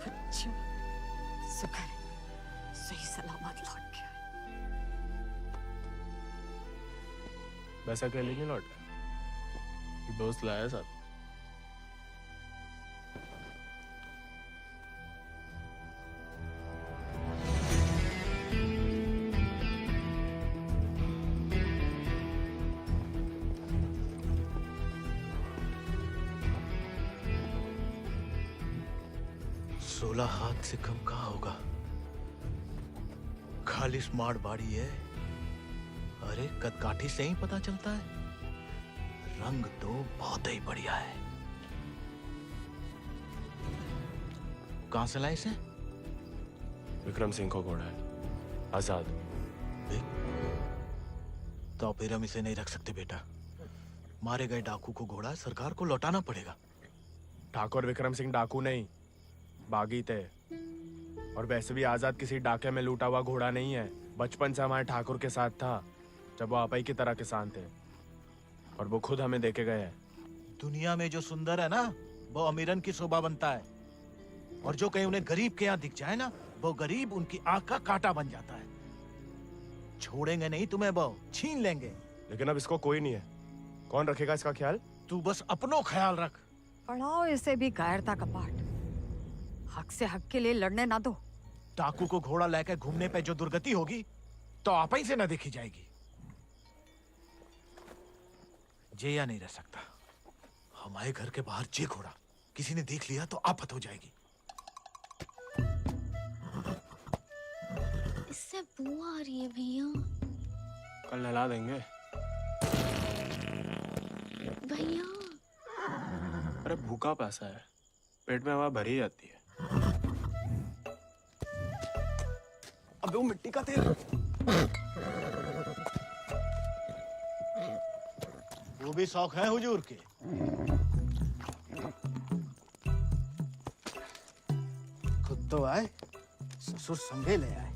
अच्छा, शुक्र है सही सलामत लौट गया। वैसे अकेले नहीं लौट रहा, दोस्त लाया साथ। हाथ से कम कहाँ होगा? खाली स्मार्ट बॉडी है। अरे कदकाठी से ही पता चलता है। रंग तो बहुत ही बढ़िया है। कहां से लाए इसे? विक्रम सिंह को घोड़ा है, आजाद। तो फिर हम इसे नहीं रख सकते बेटा। मारे गए डाकू को घोड़ा सरकार को लौटाना पड़ेगा। ठाकुर विक्रम सिंह डाकू नहीं, बागी थे। और वैसे भी आजाद किसी डाके में लूटा हुआ घोड़ा नहीं है। बचपन से हमारे ठाकुर के साथ था, जब वो आपई की तरह किसान थे। और वो खुद हमें देके गए हैं। दुनिया में जो सुंदर है ना, वो अमीरन की शोभा बनता है। और जो कहीं उन्हें गरीब के यहाँ दिख जाए ना, वो गरीब उनकी आंख का कांटा बन जाता है। छोड़ेंगे नहीं तुम्हें, वो छीन लेंगे। लेकिन अब इसको कोई नहीं है, कौन रखेगा इसका ख्याल? तू बस अपनो ख्याल रख। पढ़ाओ इसे भी कायरता का पाठ। हक से हक के लिए लड़ने ना दो। डाकू को घोड़ा लेकर घूमने पे जो दुर्गति होगी, तो आप ही से न देखी जाएगी। जेया नहीं रह सकता। हमारे घर के बाहर जे घोड़ा किसी ने देख लिया तो आफत हो जाएगी। इससे बू आ रही है भैया। कल नहला देंगे भैया। अरे भूखा पैसा है, पेट में हवा भरी जाती है। अबे वो मिट्टी का तेल। वो भी शौक है हुजूर के। खुद तो आए, ससुर संगे ले आए।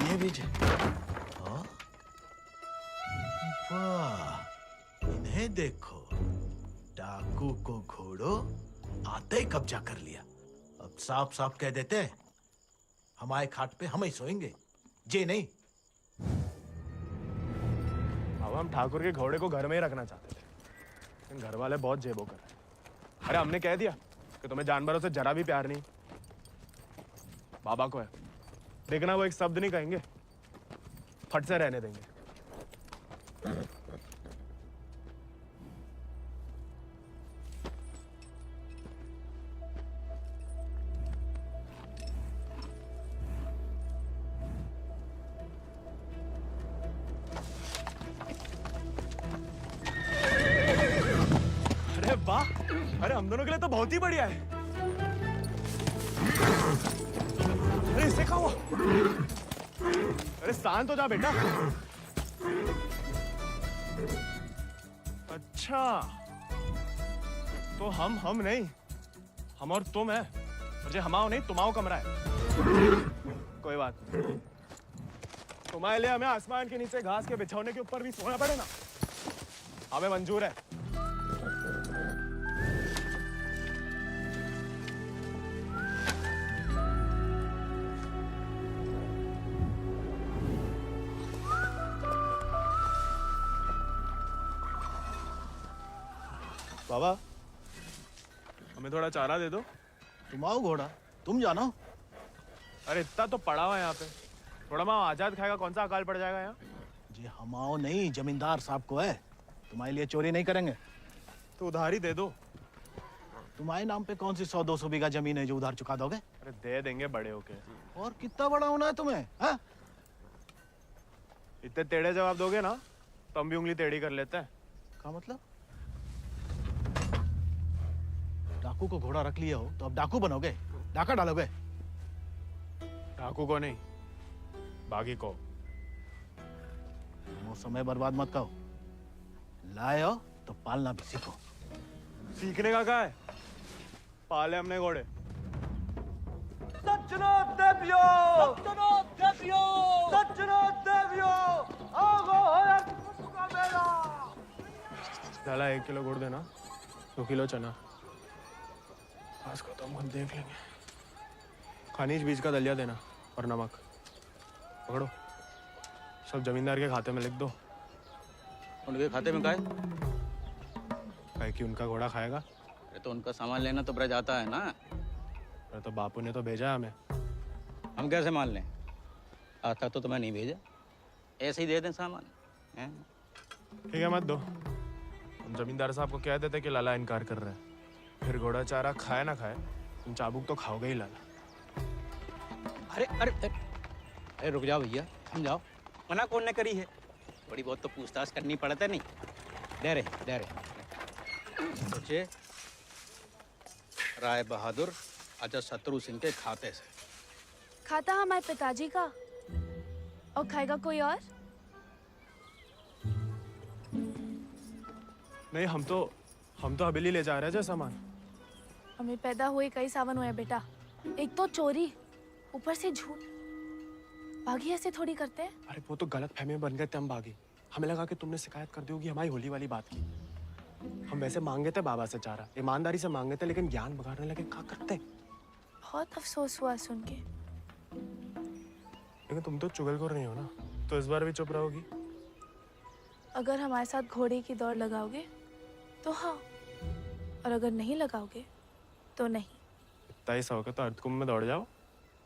ये भी वाह, इन्हें देखो। डाकू को घोड़ो आते ही कब्जा कर लिया। अब साफ साफ कह देते हैं, हमारे खाट पे हम ही सोएंगे, जे नहीं। अब हम ठाकुर के घोड़े को घर में ही रखना चाहते थे, लेकिन घर वाले बहुत जेबो कर रहे हैं। अरे हमने कह दिया कि तुम्हें जानवरों से जरा भी प्यार नहीं। बाबा को है, देखना वो एक शब्द नहीं कहेंगे, फट से रहने देंगे। अरे वाह, अरे हम दोनों के लिए तो बहुत ही बढ़िया है। अरे इससे क्या हुआ? अरे शांत हो जा बेटा। अच्छा, तो हम नहीं, हम और तुम है। मुझे हमाओ नहीं, तुम्हाओ कमरा है। कोई बात नहीं, तुम्हारे लिए हमें आसमान के नीचे घास के बिछौने के ऊपर भी सोना पड़े ना, हमें मंजूर है। बाबा हमें थोड़ा चारा दे दो। तुम आओ घोड़ा, तुम जानो। अरे इतना तो पड़ा हुआ है यहाँ पे, थोड़ा मैं आजाद खाएगा, कौन सा अकाल पड़ जाएगा यहाँ। जी हम आओ नहीं, जमींदार साहब को है, तुम्हारे लिए चोरी नहीं करेंगे। तो उधार ही दे दो। तुम्हारे नाम पे कौन सी 100-200 बीघा जमीन है जो उधार चुका दोगे? अरे दे देंगे बड़े होके। और कितना बड़ा होना है तुम्हें? हाँ? इतने टेढ़े जवाब दोगे ना तो हम भी उंगली टेढ़ी कर लेते हैं। क्या मतलब? डाकू को घोड़ा रख लिया हो तो अब डाकू बनोगे, डाका डालोगे? डाकू को नहीं, बागी को। वो समय बर्बाद मत करो, लाए हो तो पालना भी सीखो। सीखने का क्या है, पाले हमने घोड़े। सज्जनो देवियो, सज्जनो देवियो, सज्जनो देवियो, आगो हर का मेला। डाला 1 किलो गुड़ देना, 2 किलो चना। आज को तो हम देख लेंगे। खनिज बीज का दलिया देना और नमक। पकड़ो, सब जमींदार के खाते में लिख दो। उनके खाते में का है? काहे कि उनका घोड़ा खाएगा। अरे तो उनका सामान लेना तो ब्रज आता है ना। अरे तो बापू ने तो भेजा है हमें। हम कैसे मान लें? आता तो तुम्हें नहीं भेजा, ऐसे ही दे दें सामान। ठीक है मत दो, हम जमींदार साहब को कह देते कि लाला इनकार कर रहा है। फिर घोड़ा चारा खाए ना खाए, तुम चाबुक तो खाओगे ही लाला। अरे अरे अरे रुक जाओ भैया, समझाओ। मना कौन ने करी है? थोड़ी बहुत तो पूछताछ करनी पड़ता नहीं। दे रहे सोचे राय बहादुर अजय शत्रु सिंह के खाते से। खाता हमारे पिताजी का, और खाएगा कोई और? नहीं, हम तो हवेली ले जा रहे हैं सामान। हमें पैदा हुए कई सावन हुए बेटा, एक तो चोरी, ऊपर से झूठ। बागी ऐसे थोड़ी करते हैं। अरे वो तो गलत फहमी में बन गए थे हम बागी। हमें लगा कि तुमने शिकायत कर दी होगी हमारी होली वाली बात की। हम वैसे मांगे थे बाबा से चारा, ईमानदारी से मांगे थे, लेकिन ज्ञान बगाड़ने लगे। क्या करते? बहुत अफसोस हुआ सुन के। लेकिन तुम तो चुगलखोर नहीं हो ना, तो इस बार भी चुप रहोगी? अगर हमारे साथ घोड़े की दौड़ लगाओगे तो हाँ, और अगर नहीं लगाओगे तो नहीं। इतना ही शौक है तो अर्धकुंभ में दौड़ जाओ।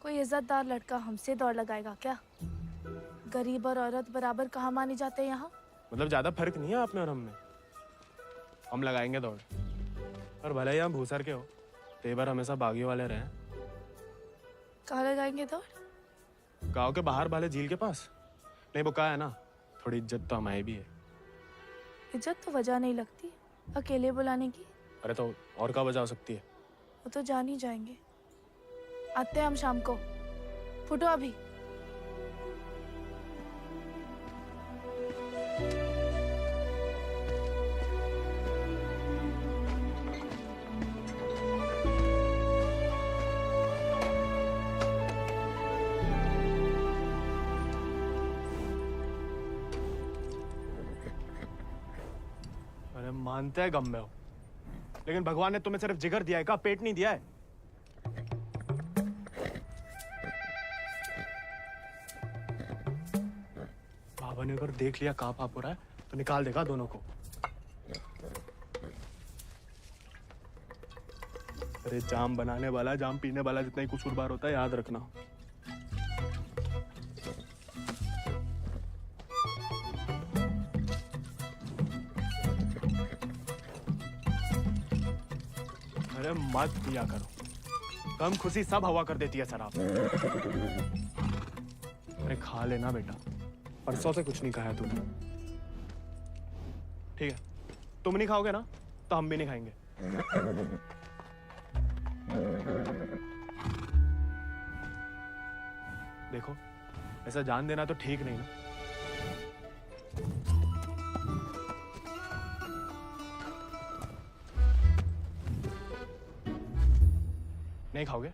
कोई इज्जतदार लड़का हमसे दौड़ लगाएगा क्या? गरीब और औरत बराबर कहाँ माने जाते हैं यहाँ? मतलब ज्यादा फर्क नहीं है आप में और हम में। हम लगाएंगे दौड़, और भले ही हम भूसर के हो, तेवर हमेशा बागियों वाले रहे। कहाँ लगाएंगे दौड़? गांव के बाहर वाले झील के पास। नहीं वो कहा है ना, थोड़ी इज्जत तो हमारी भी है। इज्जत तो वजह नहीं लगती अकेले बुलाने की। अरे तो और क्या वजह हो सकती है? वो तो जान ही जाएंगे। आते हैं हम शाम को, फुटो अभी। अरे मानते हैं गम में हो, लेकिन भगवान ने तुम्हें सिर्फ जिगर दिया है, का पेट नहीं दिया है। बाबा ने अगर देख लिया कहाँ पाप हो रहा है तो निकाल देगा दोनों को। अरे जाम बनाने वाला, जाम पीने वाला जितना ही कसूरवार होता है, याद रखना। अरे मत पिया करो, कम खुशी सब हवा कर देती है शराब। अरे खा लेना बेटा, परसों से कुछ नहीं खाया तुमने। ठीक है, तुम नहीं खाओगे ना तो हम भी नहीं खाएंगे। देखो ऐसा जान देना तो ठीक नहीं ना। नहीं खाओगे?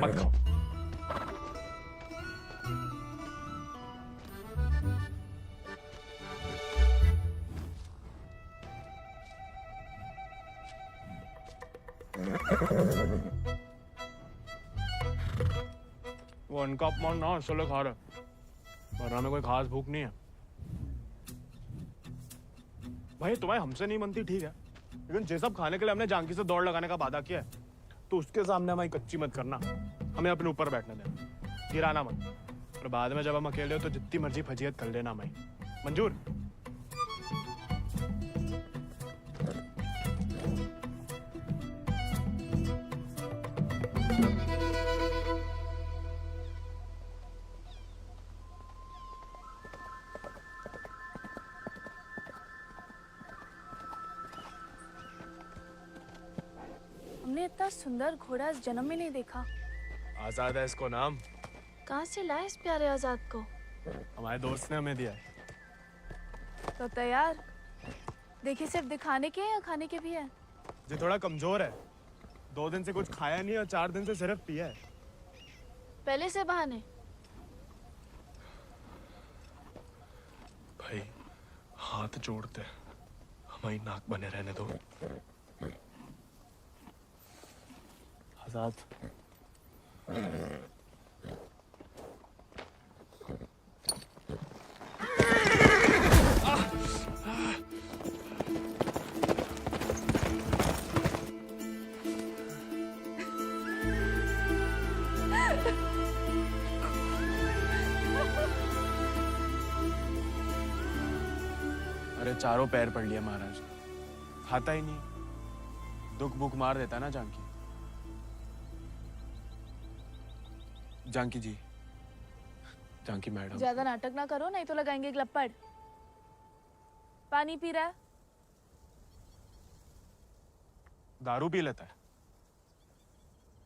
मत खाओ। वो उनका अपमान ना इसलिए खा रहे, वरना में कोई खास भूख नहीं है। भाई तुम्हें हमसे नहीं बनती ठीक है, लेकिन ये सब खाने के लिए हमने जानकी से दौड़ लगाने का वादा किया है, तो उसके सामने हमारी कच्ची मत करना, हमें अपने ऊपर बैठने देना, गिराना मत। और बाद में जब हम अकेले हो तो जितनी मर्जी फजीयत कर लेना हमारी, मंजूर? हमने इतना सुंदर घोड़ा इस जन्म में नहीं देखा। आजाद है इसको नाम। कहाँ से लाए इस प्यारे आजाद को? हमारे दोस्त ने हमें दिया है। तो तैयार? देखिए सिर्फ दिखाने के हैं या खाने के भी हैं? जो थोड़ा कमजोर है, 2 दिन से कुछ खाया नहीं और 4 दिन से सिर्फ पिया है। पहले से बहाने। भाई हाथ जोड़ते, हमारी नाक बने रहने दो। आजाद, अरे चारों पैर पड़ लिया महाराज, खाता ही नहीं, दुख भूख मार देता ना जानकी। जानकी जी, जानकी मैडम, ज्यादा नाटक ना करो नहीं तो लगाएंगे ग्लप्पड़। पानी पी रहा है? दारू पी लेता है।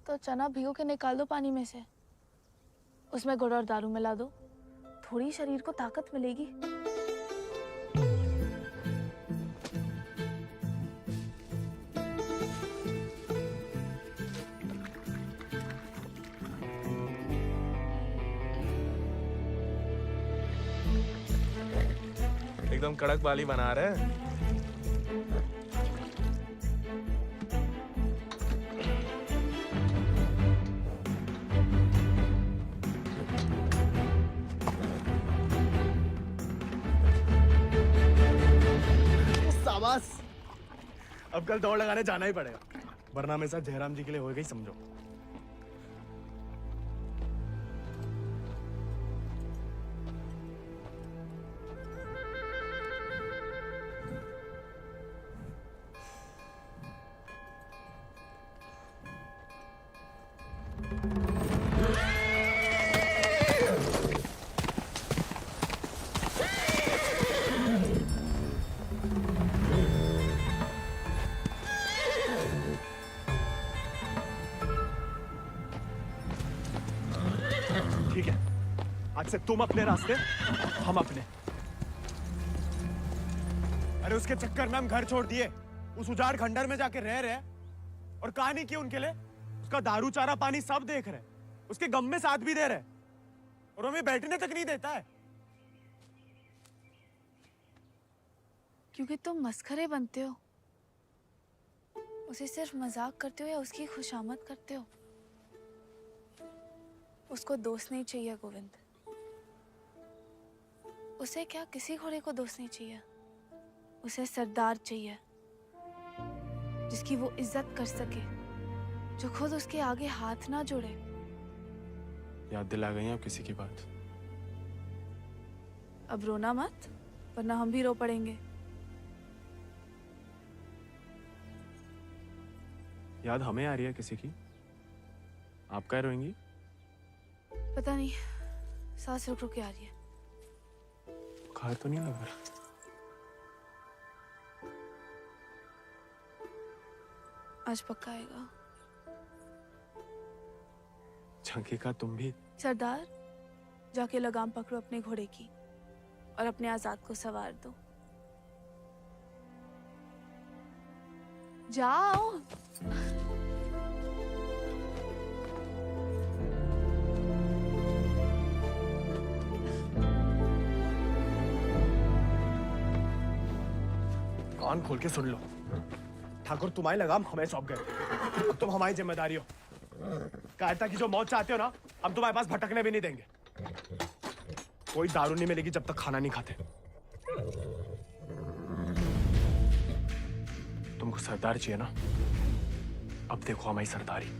तो चना भिगो के निकाल दो पानी में से, उसमें गुड़ और दारू मिला दो, थोड़ी शरीर को ताकत मिलेगी। एकदम कड़क वाली बना रहे हैं। शाबाश, अब कल दौड़ लगाने जाना ही पड़ेगा, वरना मेरे साथ जयराम जी के लिए हो गई समझो। ठीक है, आज से तुम अपने रास्ते, हम अपने। अरे उसके चक्कर में हम घर छोड़ दिए, उस उजाड़ खंडर में जाके रह रहे, और कहानी की उनके लिए उसका दारू चारा पानी सब देख रहे, उसके गम में साथ भी दे रहे, और हमें बैठने तक नहीं देता है। क्योंकि तुम मस्खरे बनते हो, उसे सिर्फ मजाक करते हो या उसकी खुशामद करते हो। उसको दोस्त नहीं चाहिए गोविंद, उसे क्या किसी घोड़े को दोस्त नहीं चाहिए, उसे सरदार चाहिए जिसकी वो इज्जत कर सके, जो खुद उसके आगे हाथ ना जोड़े। याद दिला गई आप किसी की बात। अब रोना मत, वरना हम भी रो पड़ेंगे। याद हमें आ रही है किसी की? आप क्या रोएंगी? पता नहीं, सांस रुक रुक के आ रही है। बुखार तो नहीं लग रहा? आज पक्का आएगा। झांकी का तुम भी? सरदार, जाके लगाम पकड़ो अपने घोड़े की और अपने आजाद को सवार दो। जाओ। कान खोल के सुन लो, ठाकुर तुम्हारी लगाम हमें सौंप गए, अब तुम हमारी जिम्मेदारी हो। कायरता की जो मौत चाहते हो ना, हम तुम्हारे पास भटकने भी नहीं देंगे। कोई दारू नहीं मिलेगी जब तक खाना नहीं खाते। तुम तुमको सरदार चाहिए ना? अब देखो हमारी सरदारी।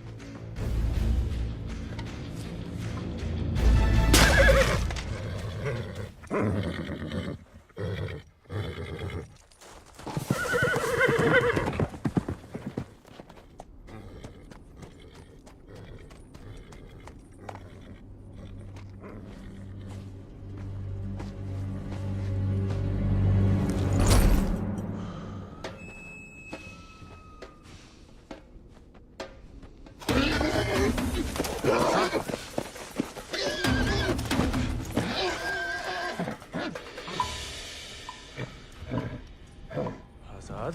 आजाद,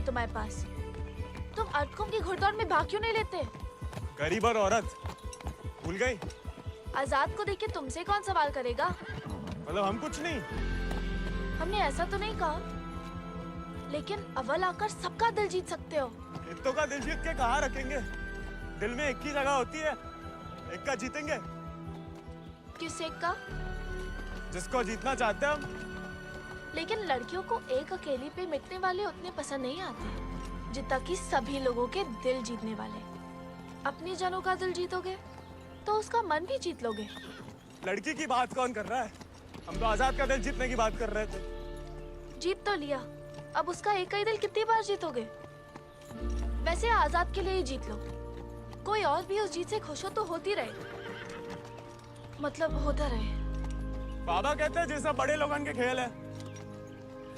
तुम्हारे पास, तुम अटकुम की घुड़दौड़ में भाग क्यों नहीं लेते? गरीब और औरत भूल गई? आजाद को देख के तुमसे कौन सवाल करेगा? मतलब हम कुछ नहीं? हमने ऐसा तो नहीं कहा, लेकिन अव्वल आकर सबका दिल जीत सकते हो। इत्तों का दिल जीत के कहाँ रखेंगे? दिल में एक ही जगह होती है, एक का जीतेंगे। किस एक का? जिसको जीतना चाहते हैं हम। लेकिन लड़कियों को एक अकेली पे मिटने वाले उतने पसंद नहीं आते जितना कि सभी लोगों के दिल जीतने वाले। अपने जनों का दिल जीतोगे तो उसका मन भी जीत लोगे। लड़की की बात कौन कर रहा है? हम तो आजाद का दिल जीतने की बात कर रहे थे। जीत तो लिया, अब उसका एक ही दिल कितनी बार जीतोगे? वैसे आजाद के लिए ही जीत लो। कोई और भी उस जीत से खुश हो तो होती रहे, मतलब होता रहे। बाबा कहते हैं जैसा बड़े लोगन के खेल है।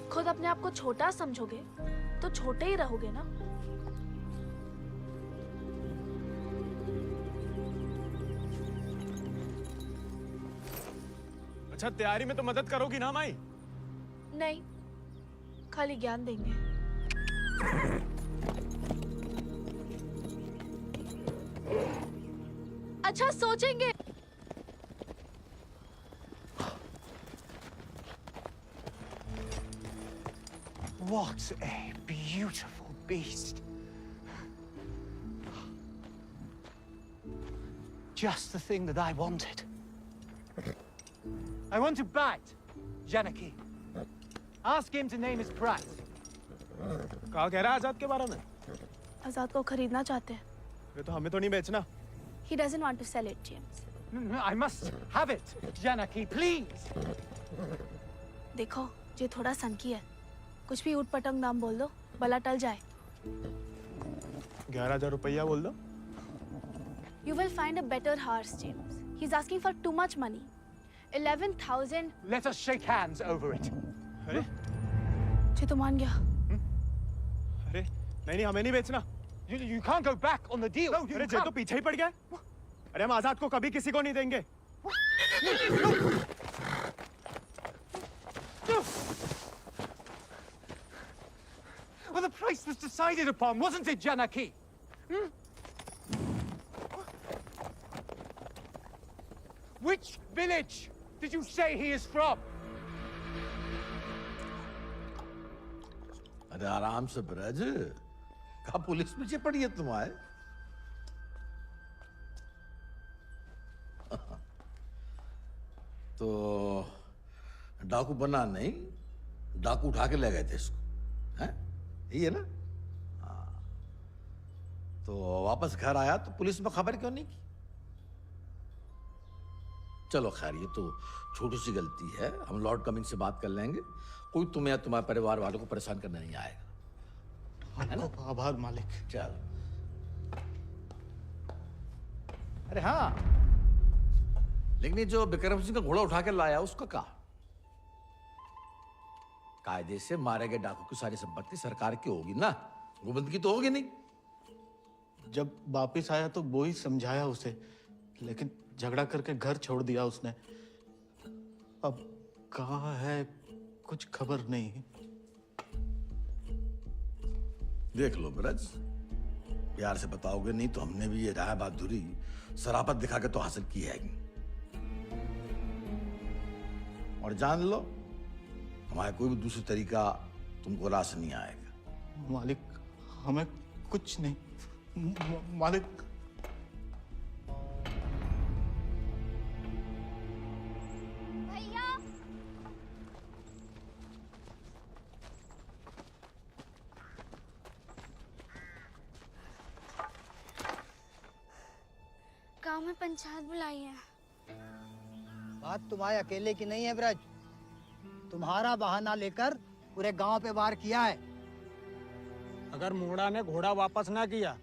खुद अपने आप को छोटा समझोगे तो छोटे ही रहोगे ना। अच्छा, तैयारी में तो मदद करोगी ना माई? नहीं, खाली ज्ञान देंगे। अच्छा सोचेंगे। What a beautiful beast. Just the thing that I wanted. I want to bite Janaki. Ask him to name his price. कहा कह रहा है आजाद के बारे में? आजाद को खरीदना चाहते हैं। ये तो हमें तो नहीं बेचना। He doesn't want to sell it, James. No, I must have it, Janaki, please. देखो, ये थोड़ा सनकी है। कुछ भी ऊट पटंग नाम बोल दो, भला टल जाए। 11,000 रुपया बोल दो। You will find a better horse, James. He's asking for too much money. 11,000. Let us shake hands over it. अरे? जी तो मान गया। अरे नहीं हमें नहीं बेचना। You can't go back on the deal. No, अरे जे तो पीछे ही पड़ गया। अरे हम आजाद को कभी किसी को नहीं देंगे। Well, the price was decided upon, wasn't it, Janaki? Which village did you say he is from? अरे आराम से ब्रज, कहा पुलिस पीछे पड़ी है तुम्हारे? तो डाकू बना नहीं, डाकू उठा के ले गए थे इसको, हैं? यही है ना? हाँ। तो वापस घर आया तो पुलिस में खबर क्यों नहीं की? चलो खैर, ये तो छोटी सी गलती है, हम लॉर्ड कमिंग से बात कर लेंगे। कोई तुम्हें या तुम्हारे परिवार वालों को परेशान करने नहीं आएगा, है ना? आभार मालिक। चलो। अरे हाँ, लेकिन ये जो विक्रम सिंह का घोड़ा उठा के लाया उसका कहा? कायदे से मारे गए डाकू की सारी संपत्ति सरकार की होगी ना, गोविंद की तो होगी नहीं। जब वापिस आया तो वो ही समझाया उसे, लेकिन झगड़ा करके घर छोड़ दिया उसने। अब कहाँ है कुछ खबर नहीं। देख लो ब्रज, प्यार से बताओगे नहीं तो हमने भी ये राय बहादुरी शराफत दिखा के तो हासिल की है। और जान लो, हमारा कोई भी दूसरी तरीका तुमको रास नहीं आएगा। मालिक, हमें कुछ नहीं। मालिक, गांव में पंचायत बुलाई है। बात तुम्हारे अकेले की नहीं है ब्रज, तुम्हारा बहाना लेकर पूरे गांव पे वार किया है। अगर मुंगड़ा ने घोड़ा वापस ना किया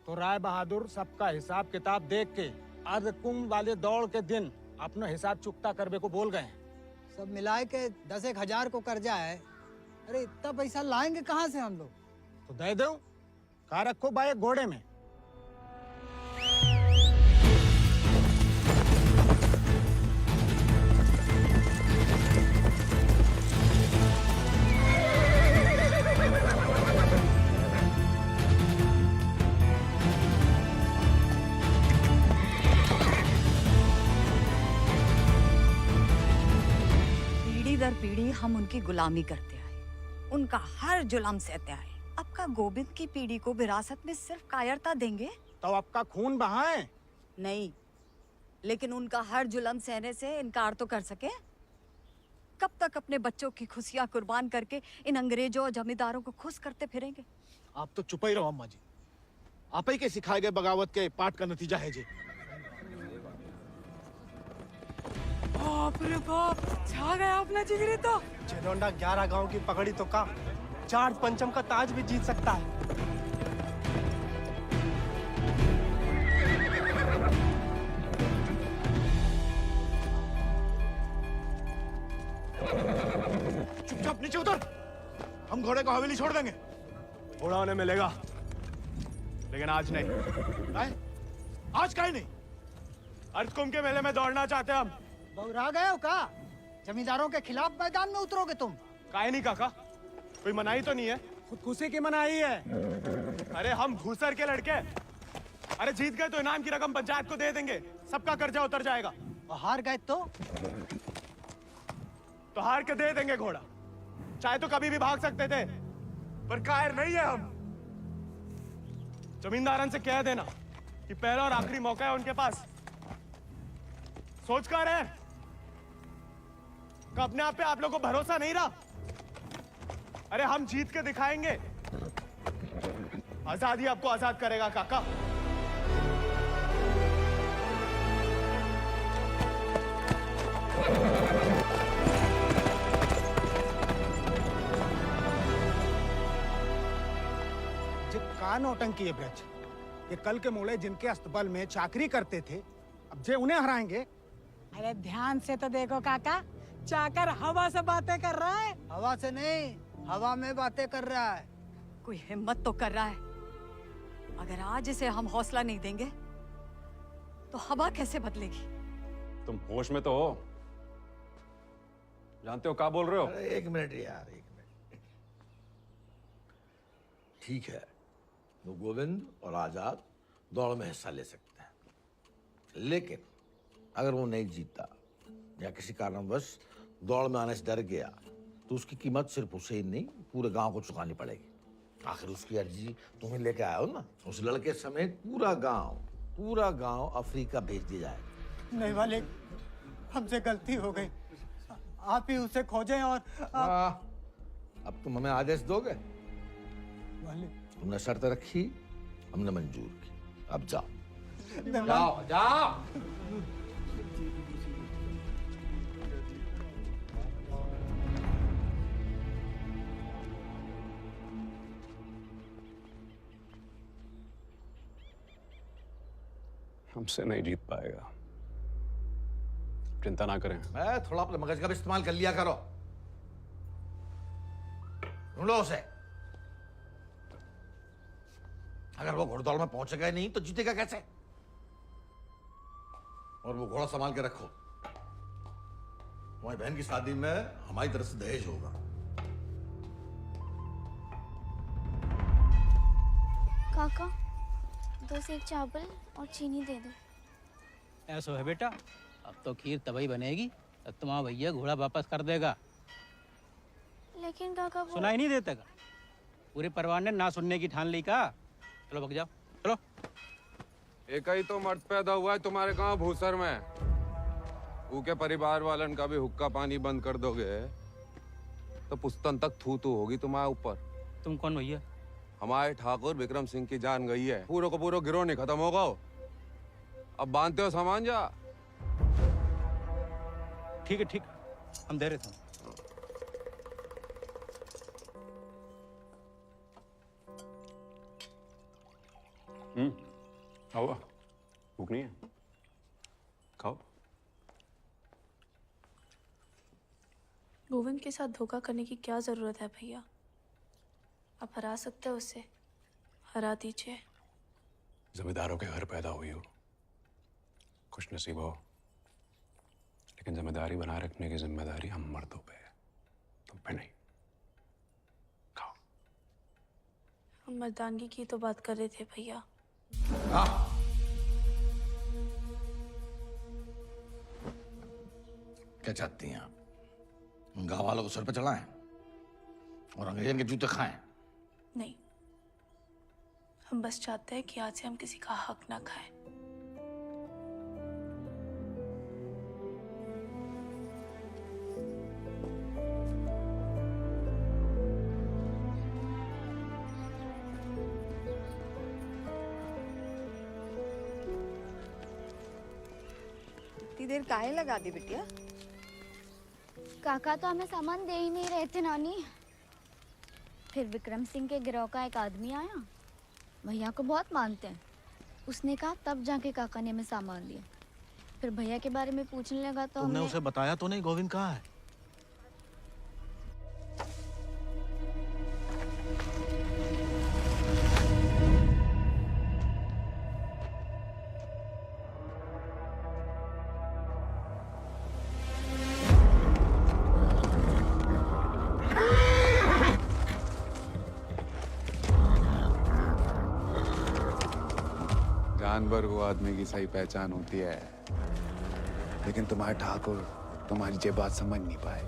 तो राय बहादुर सबका हिसाब किताब देख के अर्धकुंभ वाले दौड़ के दिन अपना हिसाब चुकता करने को बोल गए हैं। सब मिलाए के 10,000 को कर्जा है। अरे इतना पैसा लाएंगे कहाँ से हम लोग? तो दे दो, कहा रखो बाए घोड़े में। दर पीढ़ी हम उनकी गुलामी करते आए, उनका हर जुल्म सहते आए। अब का गोविंद की पीढ़ी को विरासत में सिर्फ कायरता देंगे तो आपका खून बहाएं? नहीं, लेकिन उनका हर जुल्म सहने से इनकार तो कर सके। कब तक अपने बच्चों की खुशियां कुर्बान करके इन अंग्रेजों और जमींदारों को खुश करते फिरेंगे? आप तो चुप ही रहो अम्मा जी। आप ही के सिखाए गए बगावत के पाठ का नतीजा है जी। बाप रे बाप, छा गया अपना जिगरी तो। चेलोंडा 11 गांव की पगड़ी तो का चार पंचम का ताज भी जीत सकता है। चुपचाप नीचे उतर। हम घोड़े को हवेली छोड़ देंगे। घोड़ा उन्हें मिलेगा, लेकिन आज नहीं। आज काहे नहीं? अर्धकुंभ के मेले में दौड़ना चाहते हम। बौरा गए हो का? जमींदारों के खिलाफ मैदान में उतरोगे तुम? काहे नहीं काका, कोई मनाही तो नहीं है? खुदकुशी की मनाही है। अरे हम घूसर के लड़के, अरे जीत गए तो इनाम की रकम पंचायत को दे देंगे, सबका कर्जा उतर जाएगा। हार गए तो हार के दे देंगे घोड़ा, चाहे तो कभी भी भाग सकते थे, पर कायर नहीं है हम। जमींदारन से कह देना कि पहला और आखिरी मौका है उनके पास। सोच कर है कि अपने आप पे आप लोगों को भरोसा नहीं रहा। अरे हम जीत के दिखाएंगे, आजादी आपको आजाद करेगा काका। का नौटंकी है ब्रज, ये कल के मोड़े जिनके अस्तबल में चाकरी करते थे, अब जे उन्हें हराएंगे। अरे ध्यान से तो देखो काका, चाकर हवा से बातें कर रहा है। हवा से नहीं, हवा में बातें कर रहा है। कोई हिम्मत तो कर रहा है। अगर आज इसे हम हौसला नहीं देंगे तो हवा कैसे बदलेगी? तुम होश में तो हो? जानते हो क्या बोल रहे हो? अरे एक मिनट यार, एक मिनट। ठीक है, वो गोविंद और आजाद दौड़ में हिस्सा ले सकते हैं, लेकिन अगर वो नहीं जीता या किसी कारणवश दौड़ में आने से डर गया तो उसकी कीमत सिर्फ उसे ही नहीं, पूरे गांव को चुकानी पड़ेगी। आखिर उसकी अर्जी तुम्हें लेके आए हो ना। उस लड़के समेत पूरा गांव अफ्रीका भेज दिया जाएगा। नहीं मालिक, हमसे गलती हो गई, आप ही उसे खोजें। और अब तुम हमें आदेश दोगे? तुमने शर्त रखी, हमने मंजूर की, अब जाओ। जाओ जाओ। हमसे नहीं जीत पाएगा, चिंता ना करें। मैं थोड़ा अपने मगज का भी इस्तेमाल कर लिया करो। ढूंढो उसे। अगर वो घोड़दौड़ में पहुंचेगा ही नहीं तो जीतेगा कैसे? और वो घोड़ा संभाल के रखो, तुम्हारी बहन की शादी में हमारी तरफ से दहेज होगा। काका 2 सेक चावल और चीनी दे दो। ऐसा है बेटा, अब तो खीर तभी बनेगी तब तुम्हारा भैया घोड़ा वापस कर देगा। लेकिन काका वो... सुनाई नहीं देता का? पूरे परिवार ने ना सुनने की ठान ली का। चलो भग जाओ, चलो। एक ही तो मर्द पैदा हुआ है तुम्हारे गांव भूसर में, ऊके परिवार वालन का भी हुक्का पानी बंद कर दोगे तो पुस्तन तक थू थू होगी तुम्हारे ऊपर। तुम कौन भैया? हमारे ठाकुर विक्रम सिंह की जान गई है, पूरे को पूरा गिरोह नहीं खत्म होगा। अब बांधते हो सामान जा। ठीक है, ठीक, हम दे रहे थे। आओ, भूख नहीं है? खाओ। गोविंद के साथ धोखा करने की क्या जरूरत है भैया? आप हरा सकते हो उसे, हरा दीजिए। जमींदारों के घर पैदा हुई हो, खुश नसीब हो, लेकिन जिम्मेदारी बनाए रखने की जिम्मेदारी हम मर्दों पे है, तुम पे नहीं। खाओ। हम मर्दानगी की तो बात कर रहे थे भैया। क्या चाहती हैं आप? गांव वालों को सर पे चढ़ाएं और अंग्रेजों के जूते खाएं? नहीं, हम बस चाहते हैं कि आज से हम किसी का हक ना खाएं। इतनी देर काहे लगा दी बिटिया? काका तो हमें सामान दे ही नहीं रहे थे नानी। फिर विक्रम सिंह के गिरोह का एक आदमी आया, भैया को बहुत मानते हैं। उसने कहा तब जाके काका ने हमें सामान दिया। फिर भैया के बारे में पूछने लगा तो तुमने हमने उसे बताया तो नहीं गोविंद कहाँ है? जानवर को आदमी की सही पहचान होती है, लेकिन तुम्हारे ठाकुर तुम्हारी ये बात समझ नहीं पाए।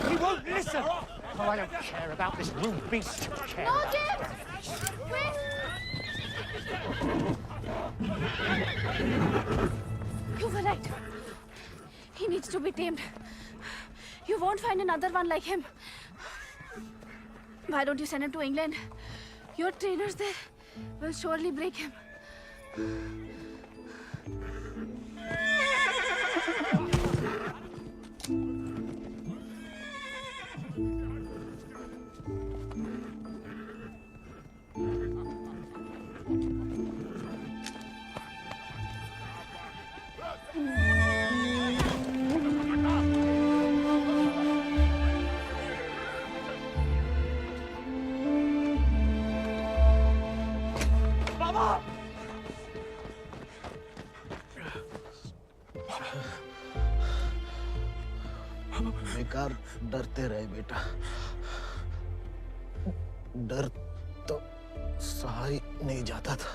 He won't listen. Oh, I don't care about this rude beast. No, James! Wait! You were right. He needs to be tamed. You won't find another one like him. Why don't you send him to England? Your trainers there will surely break him. बेकार डरते रहे बेटा। डर तो सहा ही नहीं जाता था।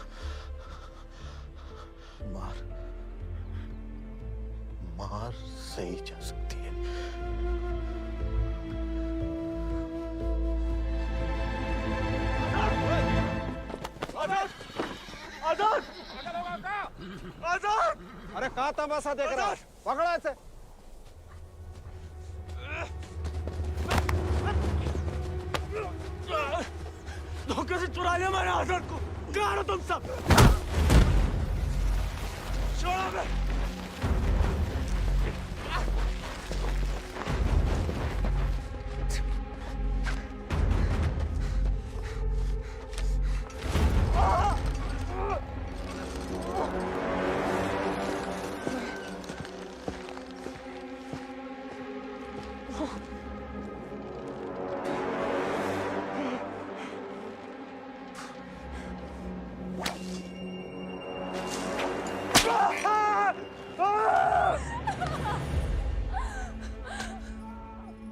मार मार सही जा सकती है। आजाद! आजाद! अरे कहाँ तमाशा देख रहा है? पकड़ो ऐसे। धोखे से चुरा लिया मैंने आजाद को। कहाँ हो तुम सब? छोड़ो बे।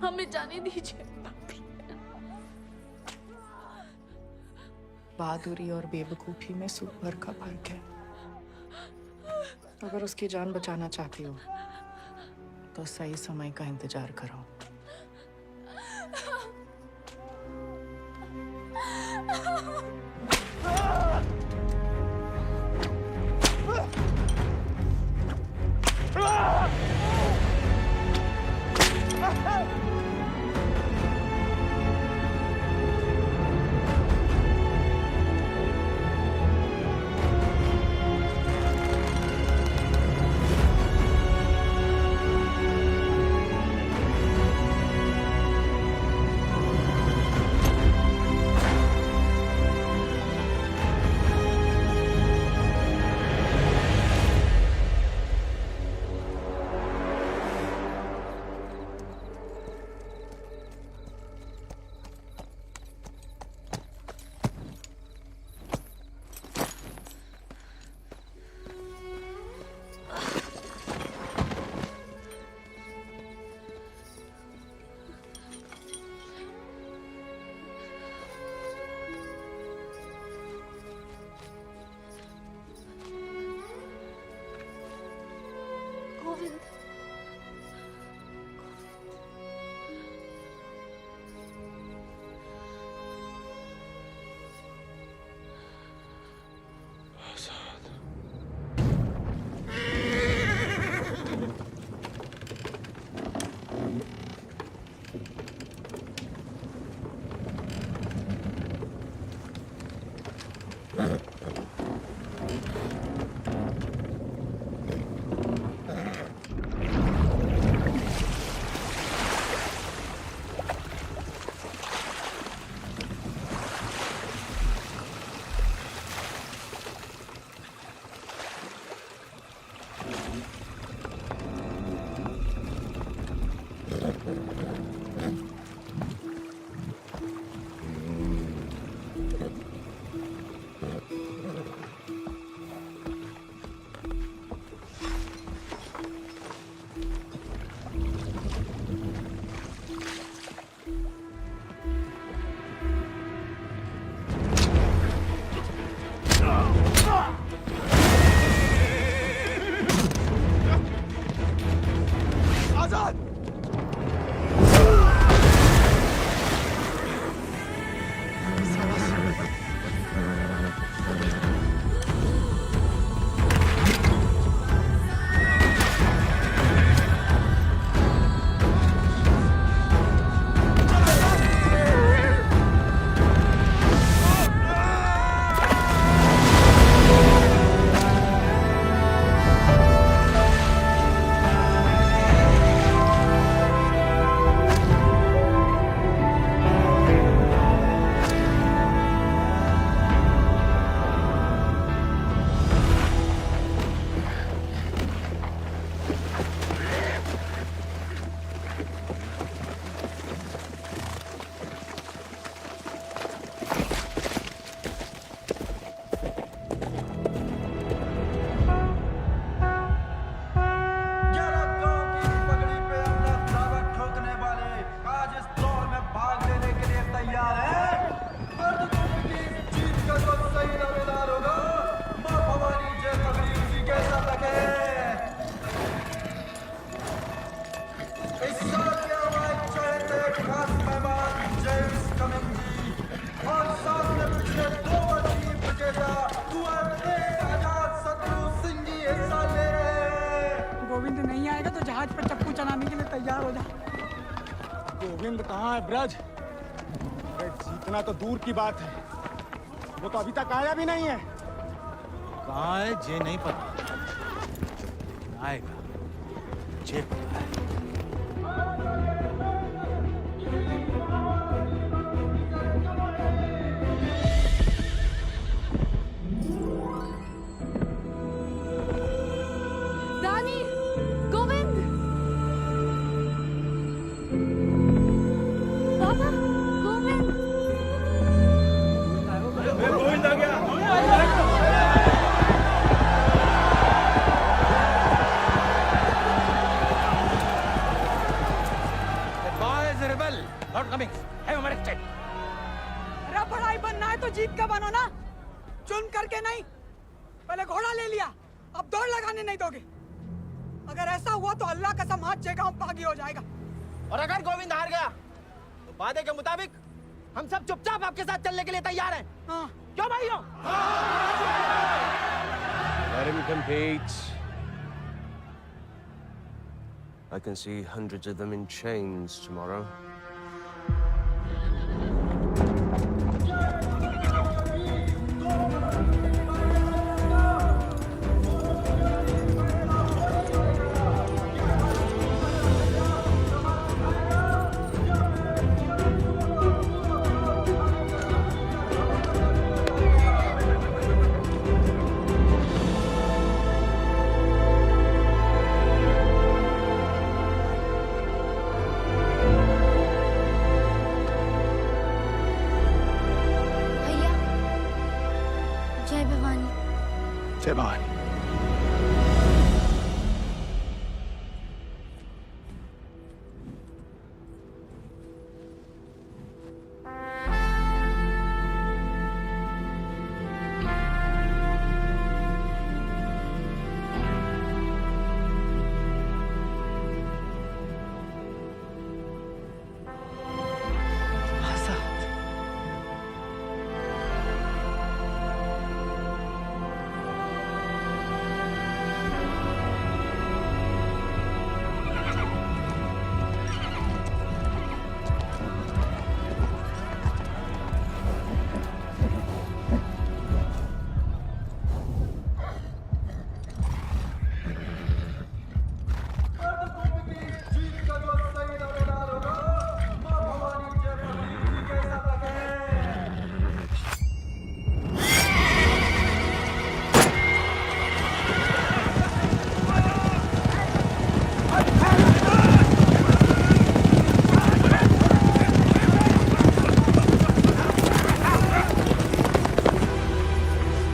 हमें जाने दीजिए। बहादुरी और बेवकूफी में सूप भर का फर्क है। अगर उसकी जान बचाना चाहती हो तो सही समय का इंतजार करो। गोविंद नहीं आएगा तो जहाज पर चप्पू चलाने के लिए तैयार हो जा। गोविंद कहाँ है ब्रज? अरे जीतना तो दूर की बात है, वो तो अभी तक आया भी नहीं है। कहाँ है जे नहीं पता, आएगा जे पता है। बड़ाई बनना है तो जीत का बनो ना, चुन करके नहीं। पहले घोड़ा ले लिया, अब दौड़ लगाने नहीं दोगे। अगर ऐसा हुआ तो अल्लाह कसम हाथ जगह बागी हो जाएगा। और अगर गोविंद हार गया तो वादे के मुताबिक हम सब चुपचाप आपके साथ चलने के लिए तैयार हैं। क्यों भाइयों? Let him compete. I can see hundreds of them in chains tomorrow. जय भवानी।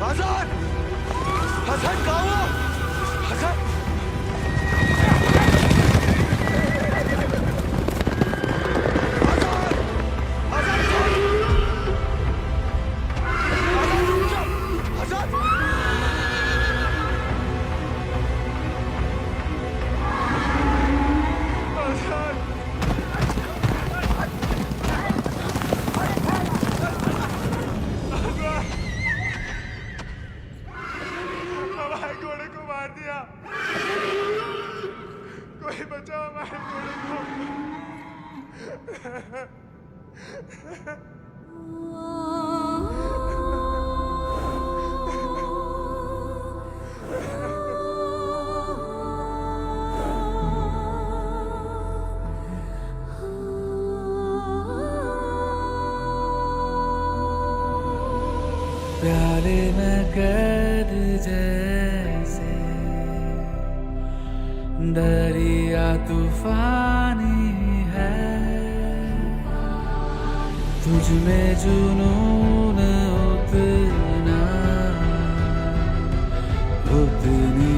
हसन हसन कहाँ हो हसन हमारे घोड़े को मार दिया। कोई बचाओ हमारे घोड़े को। प्याले में कैद जैसे दरिया तूफानी है, तुझ में जुनून उतना उतनी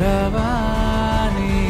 रवानी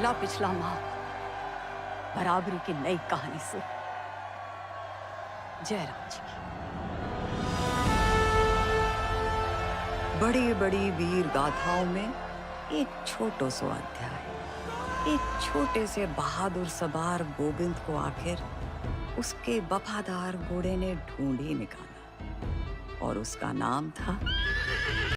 अगला पिछला माह बराबरी की नई कहानी से जयराम जी की। बड़ी बड़ी वीर गाथाओं में एक छोटो सो अध्याय। एक छोटे से बहादुर सवार गोविंद को आखिर उसके वफादार घोड़े ने ढूंढ ही निकाला और उसका नाम था